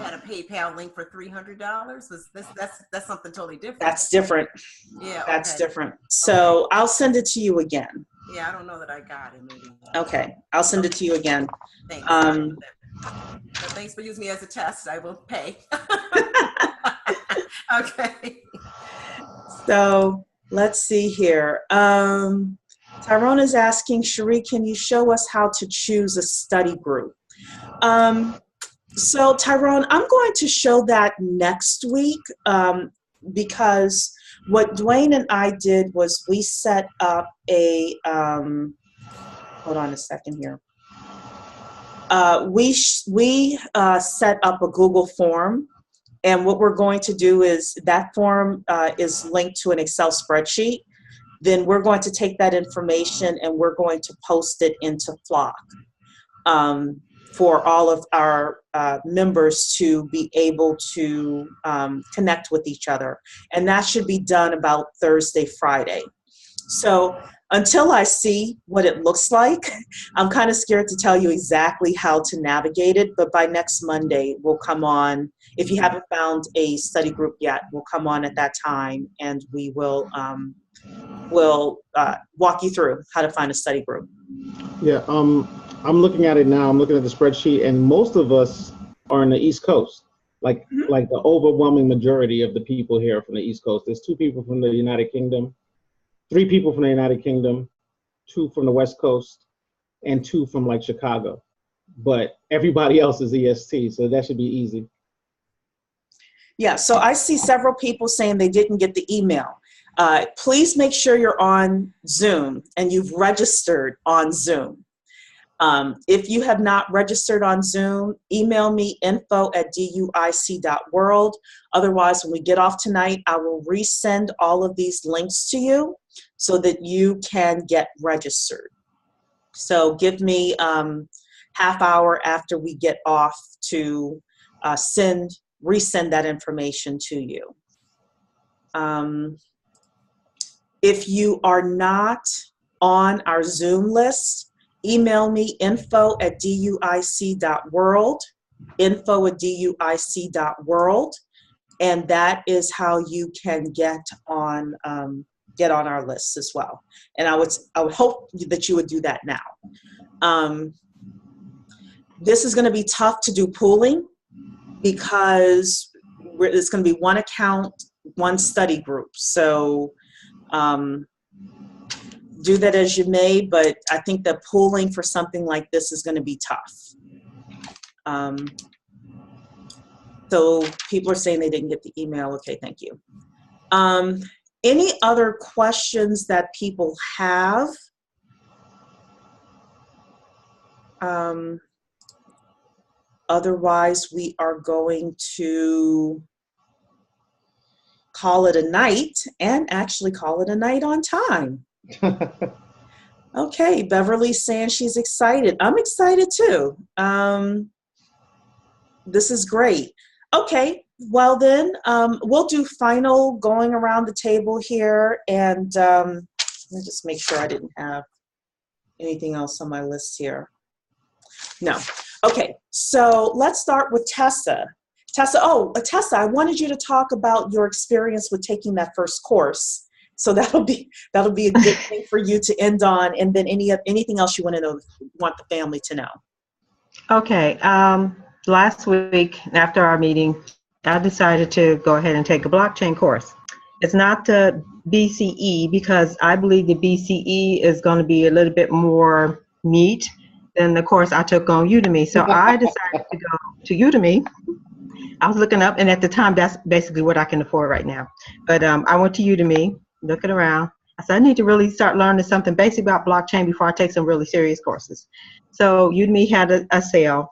had a PayPal link for $300. That's something totally different. That's different. Yeah, that's okay. different. So I'll send it to you again. Yeah, I don't know that I got it. Maybe. Okay, I'll send it to you again. Thanks. So thanks for using me as a test. I will pay. Okay. So let's see here. Tyrone is asking, Cheree, can you show us how to choose a study group? So Tyrone, I'm going to show that next week because what Dwayne and I did was we set up a, hold on a second here. We set up a Google form, and what we're going to do is that form is linked to an Excel spreadsheet. Then we're going to take that information and we're going to post it into Flock for all of our members to be able to connect with each other. And that should be done about Thursday, Friday. So until I see what it looks like, I'm kind of scared to tell you exactly how to navigate it, but by next Monday, we'll come on. If you haven't found a study group yet, we'll come on at that time and we will walk you through how to find a study group. Yeah, I'm looking at it now. I'm looking at the spreadsheet, and most of us are on the East Coast. Like the overwhelming majority of the people here are from the East Coast. There's 2 people from the United Kingdom, 3 people from the United Kingdom, 2 from the West Coast, and 2 from like Chicago. But everybody else is EST, so that should be easy. Yeah, so I see several people saying they didn't get the email. Please make sure you're on Zoom and you've registered on Zoom. If you have not registered on Zoom, email me info@duic.world. Otherwise, when we get off tonight, I will resend all of these links to you so that you can get registered. So give me half hour after we get off to resend that information to you. If you are not on our Zoom list, email me info@duic.world, info@duic.world, and that is how you can get on our list as well. And I would hope that you would do that now. This is going to be tough to do pooling because it's going to be one account, one study group. So do that as you may, but I think that pooling for something like this is going to be tough. So people are saying they didn't get the email. Okay, thank you. Any other questions that people have? Otherwise, we are going to call it a night and actually call it a night on time. Okay, Beverly's saying she's excited. I'm excited too. This is great. Okay, well then, we'll do final going around the table here, and let me just make sure I didn't have anything else on my list here. No. Okay, so let's start with Tessa. Tessa, I wanted you to talk about your experience with taking that first course. So that'll be a good thing for you to end on, and then anything else you want the family to know. Okay. Last week after our meeting, I decided to go ahead and take a blockchain course. It's not the BCE because I believe the BCE is going to be a little bit more meat than the course I took on Udemy. So I decided to go to Udemy. I was looking up, and at the time, that's basically what I can afford right now. But I went to Udemy, looking around. I said, I need to really start learning something basic about blockchain before I take some really serious courses. So Udemy had a sale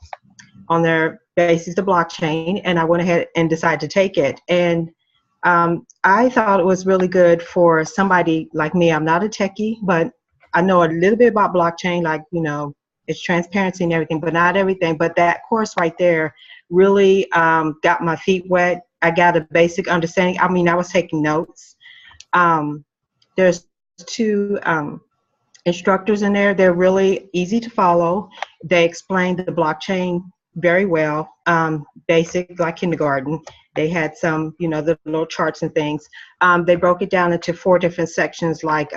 on their basics of blockchain, and I went ahead and decided to take it. And I thought it was really good for somebody like me. I'm not a techie, but I know a little bit about blockchain, like, it's transparency and everything, but not everything. But that course right there really got my feet wet. I got a basic understanding. I mean, I was taking notes. There's two instructors in there. They're really easy to follow. They explain the blockchain very well, basic, like kindergarten. They had some, the little charts and things. They broke it down into 4 different sections, like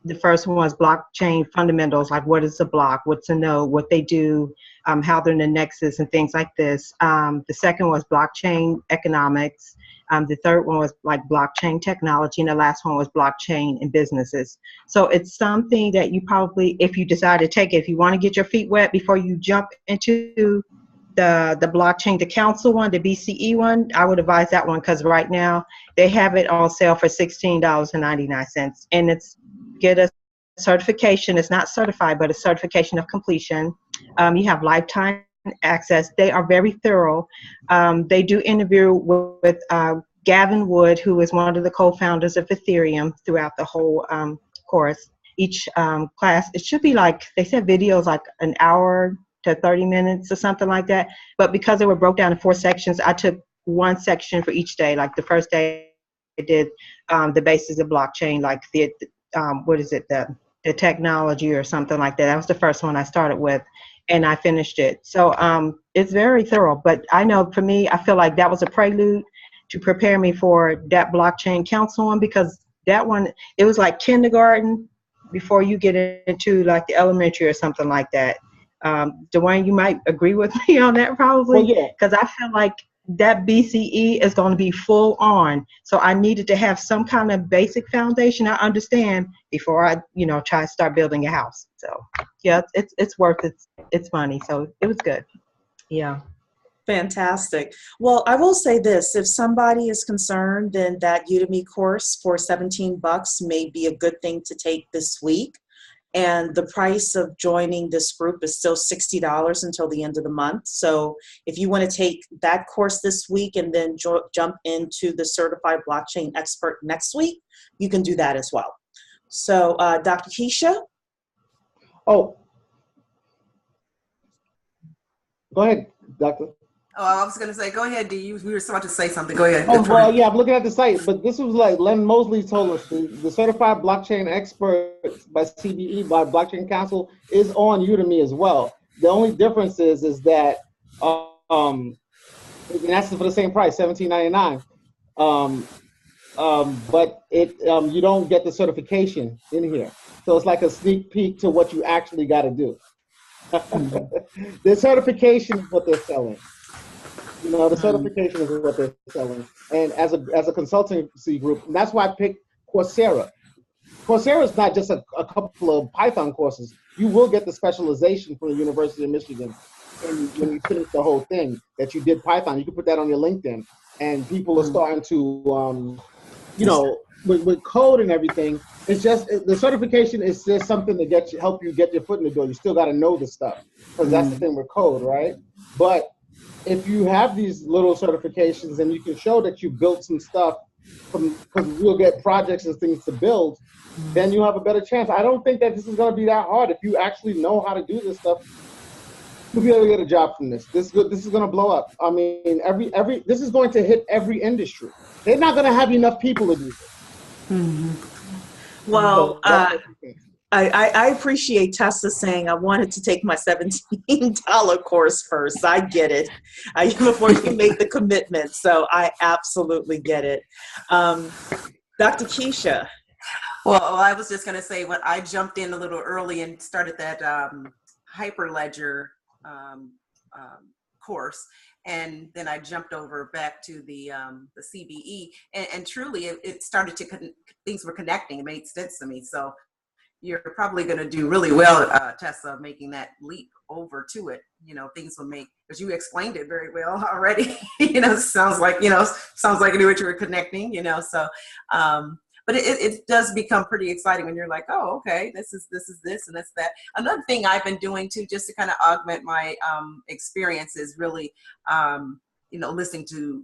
the first one was blockchain fundamentals, like what is a block, what's a node, what they do, how they're in the nexus and things like this. The second was blockchain economics. The third one was like blockchain technology, and the last one was blockchain and businesses. So it's something that you probably, if you decide to take it, if you want to get your feet wet before you jump into the blockchain, the council one, the BCE one, I would advise that one because right now they have it on sale for $16.99, and it's get a certification. It's not certified, but a certification of completion. You have lifetime access. They are very thorough. They do interview with Gavin Wood, who is one of the co-founders of Ethereum, throughout the whole course. Each class, it should be like, they said videos like an hour to 30 minutes or something like that. But because they were broke down in 4 sections, I took one section for each day. Like the first day I did the basis of blockchain, like the technology or something like that. That was the first one I started with, and I finished it. So it's very thorough. But I know for me, I feel like that was a prelude to prepare me for that blockchain council one, because that one, it was like kindergarten before you get into like the elementary or something like that. Dwayne, you might agree with me on that probably, because I feel like that BCE is going to be full on. So I needed to have some kind of basic foundation I understand before I, try to start building a house. So yeah, it's worth its money. So it was good. Yeah. Fantastic. Well, I will say this, if somebody is concerned, then that Udemy course for $17 may be a good thing to take this week. And the price of joining this group is still $60 until the end of the month. So if you want to take that course this week and then jump into the Certified Blockchain Expert next week, you can do that as well. So Dr. Keisha? Oh, go ahead, Doctor. Oh, I was going to say, go ahead, D. We were about to say something. Go ahead. Oh, well, yeah, I'm looking at the site, but this was like Len Mosley told us, the Certified Blockchain Expert by CBE, by Blockchain Council, is on Udemy as well. The only difference is that, and that's for the same price, $17.99. But you don't get the certification in here. So it's like a sneak peek to what you actually got to do. The certification is what they're selling. The certification is what they're selling. And as a consultancy group, and that's why I picked Coursera. Coursera is not just a couple of Python courses. You will get the specialization from the University of Michigan. And when you finish the whole thing, that you did Python, you can put that on your LinkedIn. And people are starting to, with code and everything, it's just, the certification is just something to help you get your foot in the door. You still got to know the stuff, because that's the thing with code, right? But if you have these little certifications and you can show that you built some stuff, because you'll get projects and things to build, then you have a better chance. I don't think that this is going to be that hard. If you actually know how to do this stuff, you'll be able to get a job from this. This is going to blow up. I mean, this is going to hit every industry. They're not going to have enough people to do this. Mm-hmm. Well, I appreciate Tessa saying I wanted to take my $17 course first. I get it. Before you make the commitment. So I absolutely get it. Dr. Keisha. Well, I was just going to say, when I jumped in a little early and started that Hyperledger course, and then I jumped over back to the CBE, and truly it started to things were connecting. It made sense to me. So you're probably going to do really well, Tessa, making that leap over to it. You know, things will make, because you explained it very well already. You know, sounds like you knew what you were connecting. You know, so. But it does become pretty exciting when you're like, oh, okay, this is this and that's that. Another thing I've been doing too, just to kind of augment my experience, is really, listening to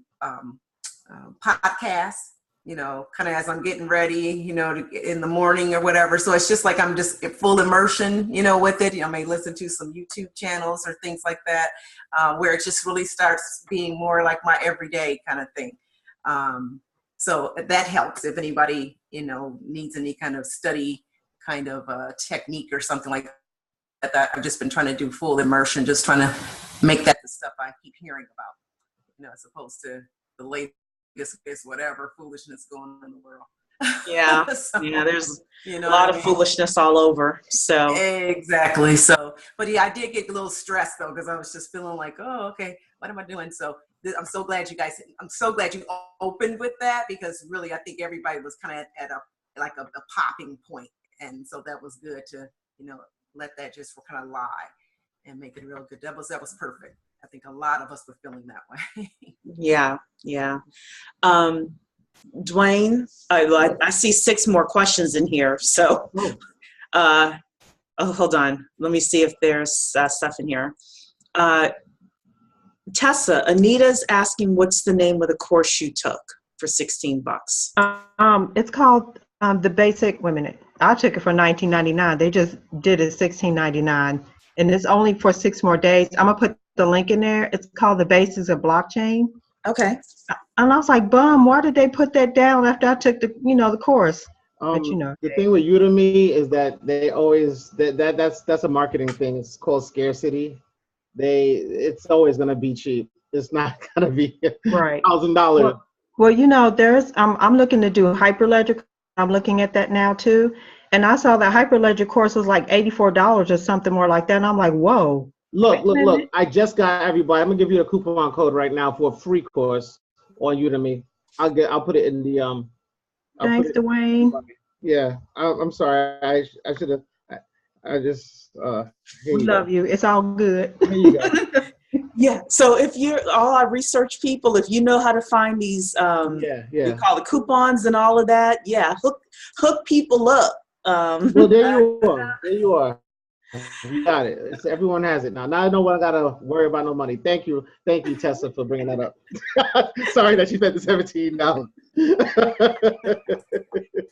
podcasts. You know, kind of as I'm getting ready, in the morning or whatever. So it's just like I'm just in full immersion, with it. I may listen to some YouTube channels or things like that, where it just really starts being more like my everyday kind of thing. So that helps if anybody, needs any kind of study kind of technique or something like that. I've just been trying to do full immersion, just trying to make that the stuff I keep hearing about, as opposed to the latest whatever foolishness going on in the world. Yeah. So, yeah, there's a lot of foolishness all over. So exactly. So, but yeah, I did get a little stressed though, because I was just feeling like, oh, okay, what am I doing? So I'm so glad you opened with that, because really I think everybody was kind of at a popping point. And so that was good to, let that just kind of lie and make it real good. That was perfect. I think a lot of us were feeling that way. yeah. Dwayne, I see 6 more questions in here. So, hold on. Let me see if there's stuff in here. Tessa, Anita's asking, what's the name of the course you took for $16? It's called the Basic Women. I took it for $19.99. They just did it $16.99, and it's only for 6 more days. I'm gonna put the link in there. It's called The Basics of Blockchain. Okay. And I was like, why did they put that down after I took the course? But the thing with Udemy is that they always that's a marketing thing. It's called scarcity. It's always gonna be cheap. It's not gonna be right $1,000. Well, there's I'm looking to do Hyperledger. I'm looking at that now too, and I saw that Hyperledger course was like $84 or something more like that, and I'm like, whoa. Look! I just got everybody. I'm gonna give you a coupon code right now for a free course on Udemy. I'll put it in the Thanks, Dwayne. Yeah, I'm sorry. I should have. I just. We love you. It's all good. Here you go. Yeah. So if you're all our research people, if you know how to find these, we call it coupons and all of that. Yeah, hook people up. Well, there you are. There you are. You got it. Everyone has it now. Now I know what I gotta worry about. No money. Thank you, Tessa, for bringing that up. Sorry that you spent the $17.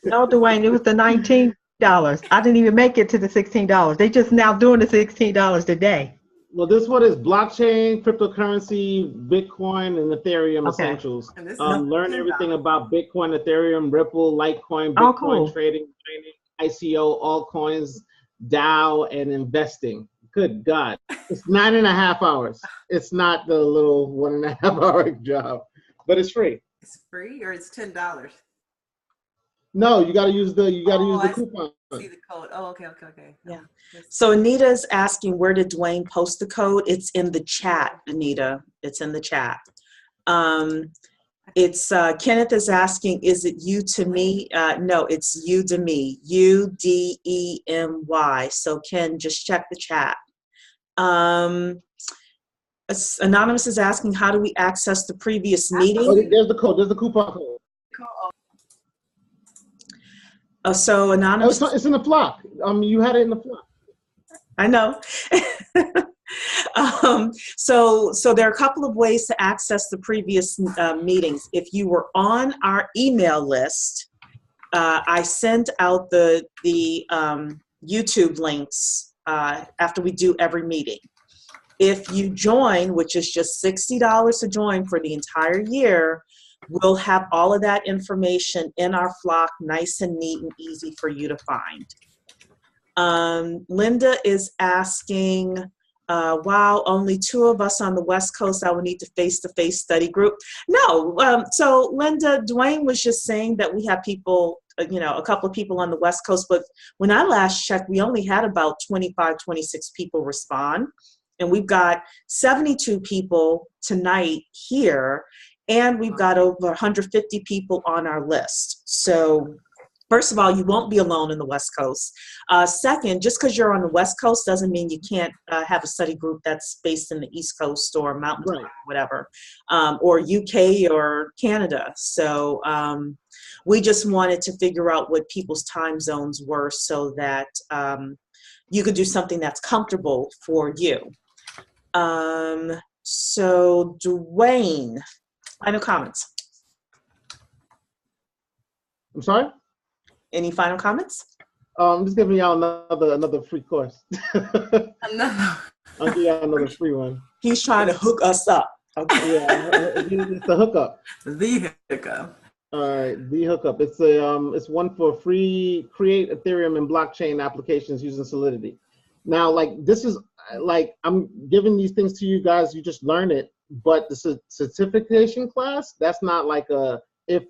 No, Dwayne, it was the $19. I didn't even make it to the $16. They just now doing the $16 today. Well, this one is blockchain, cryptocurrency, Bitcoin, and Ethereum essentials. Learn everything about Bitcoin, Ethereum, Ripple, Litecoin, Bitcoin trading, ICO, altcoins, DAO, and investing. Good God. It's 9.5 hours. It's not the little 1.5 hour job, but it's free. It's free, or it's $10? No, you got to use the coupon. See the code. Oh, okay. Yeah. So Anita's asking, where did Dwayne post the code? It's in the chat, Anita. It's in the chat. It's Kenneth is asking, is it you to me? No, it's Udemy, UDEMY. So Ken, just check the chat. Anonymous is asking, how do we access the previous meeting? Oh, there's the code. There's the coupon code. So Anonymous. Oh, it's in the flock. You had it in the flock. I know. So there are a couple of ways to access the previous meetings. If you were on our email list, I sent out the YouTube links after we do every meeting. If you join, which is just $60 to join for the entire year, we'll have all of that information in our flock, nice and neat and easy for you to find. Linda is asking, wow, only 2 of us on the West Coast, I would need to face-to-face study group. No, so Linda, Dwayne was just saying that we have people, a couple of people on the West Coast, but when I last checked, we only had about 25, 26 people respond. And we've got 72 people tonight here, and we've got over 150 people on our list. So first of all, you won't be alone in the West Coast. Second, just because you're on the West Coast doesn't mean you can't have a study group that's based in the East Coast or Mountain Time, whatever, or UK or Canada. So we just wanted to figure out what people's time zones were so that you could do something that's comfortable for you. So Dwayne, final comments? I'm sorry? Any final comments? I'm just giving y'all another free course. No. I'll give y'all another free one. He's trying to hook us up. Okay. Yeah, it's the hookup. The hookup. All right, the hookup. It's one for free. Create Ethereum and blockchain applications using Solidity. Now, like this is like I'm giving these things to you guys. You just learn it, but the certification class, that's not like a if.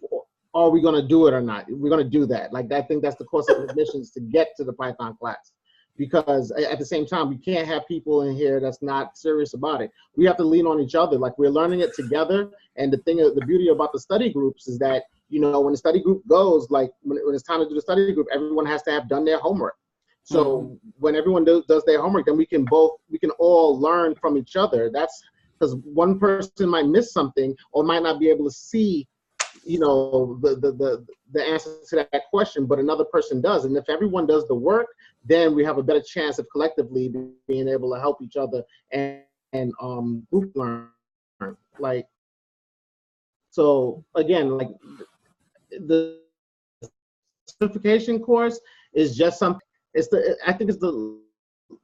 Are we going to do it or not? We're going to do that. Like, I think that's the course of admissions to get to the Python class. Because at the same time, we can't have people in here that's not serious about it. We have to lean on each other. Like, we're learning it together. And the beauty about the study groups is that, you know, when the study group goes, like when it's time to do the study group, everyone has to have done their homework. So when everyone does their homework, then we can all learn from each other. That's because one person might miss something or might not be able to see, you know, the answer to that question, but another person does. And if everyone does the work, then we have a better chance of collectively being able to help each other and group learn. Like, so again, like the certification course is just something. I think it's the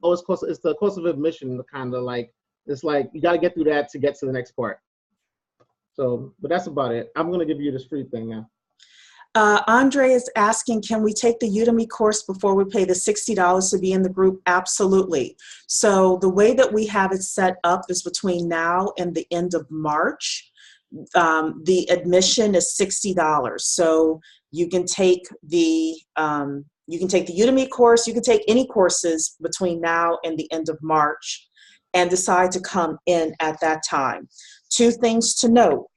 lowest course. It's the course of admission, kind of like, it's like you got to get through that to get to the next part. So, but that's about it. I'm going to give you this free thing now. Andre is asking, can we take the Udemy course before we pay the $60 to be in the group? Absolutely. So the way that we have it set up is between now and the end of March. The admission is $60. So you can take the Udemy course. You can take any courses between now and the end of March and decide to come in at that time. Two things to note.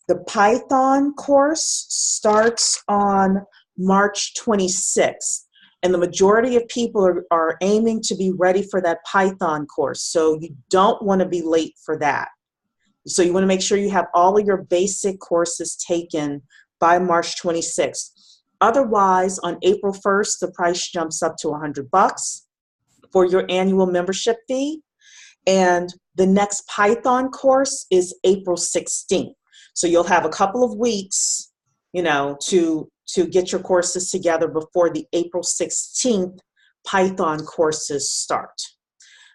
The Python course starts on March 26th, and the majority of people are aiming to be ready for that Python course, so you don't want to be late for that. So you want to make sure you have all of your basic courses taken by March 26th. Otherwise, on April 1st, the price jumps up to $100 for your annual membership fee, and the next Python course is April 16th. So you'll have a couple of weeks, you know, to get your courses together before the April 16th Python courses start.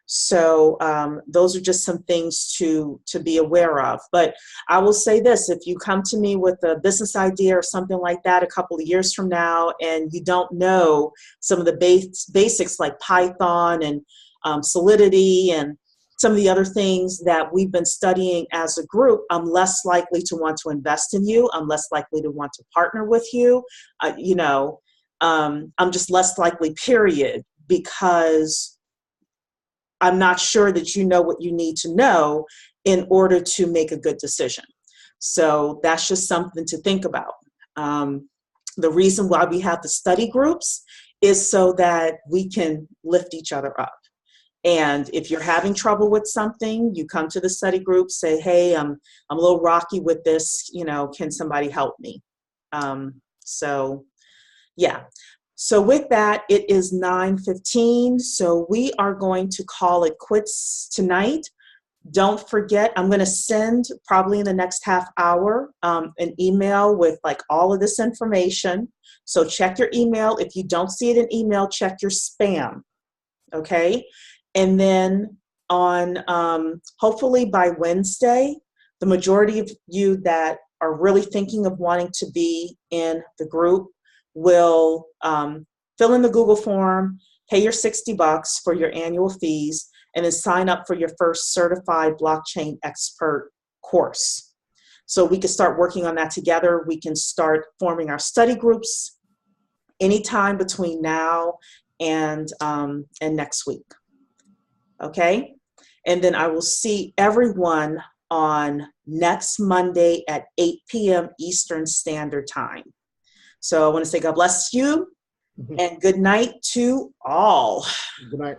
So those are just some things to be aware of. But I will say this, if you come to me with a business idea or something like that a couple of years from now and you don't know some of the basics like Python and Solidity and some of the other things that we've been studying as a group, I'm less likely to want to invest in you. I'm less likely to want to partner with you. You know, I'm just less likely, period, because I'm not sure that you know what you need to know in order to make a good decision. So that's just something to think about. The reason why we have the study groups is so that we can lift each other up. And if you're having trouble with something, you come to the study group, say, hey, I'm a little rocky with this, you know, can somebody help me? So yeah. So with that, it is 9:15. So we are going to call it quits tonight. Don't forget, I'm going to send probably in the next half hour an email with like all of this information. So check your email. If you don't see it in email, check your spam. Okay. And then on hopefully by Wednesday, the majority of you that are really thinking of wanting to be in the group will fill in the Google form, pay your $60 for your annual fees, and then sign up for your first certified blockchain expert course. So we can start working on that together. We can start forming our study groups anytime between now and next week. Okay? And then I will see everyone on next Monday at 8 p.m. Eastern Standard Time. So I want to say God bless you and good night to all. Good night.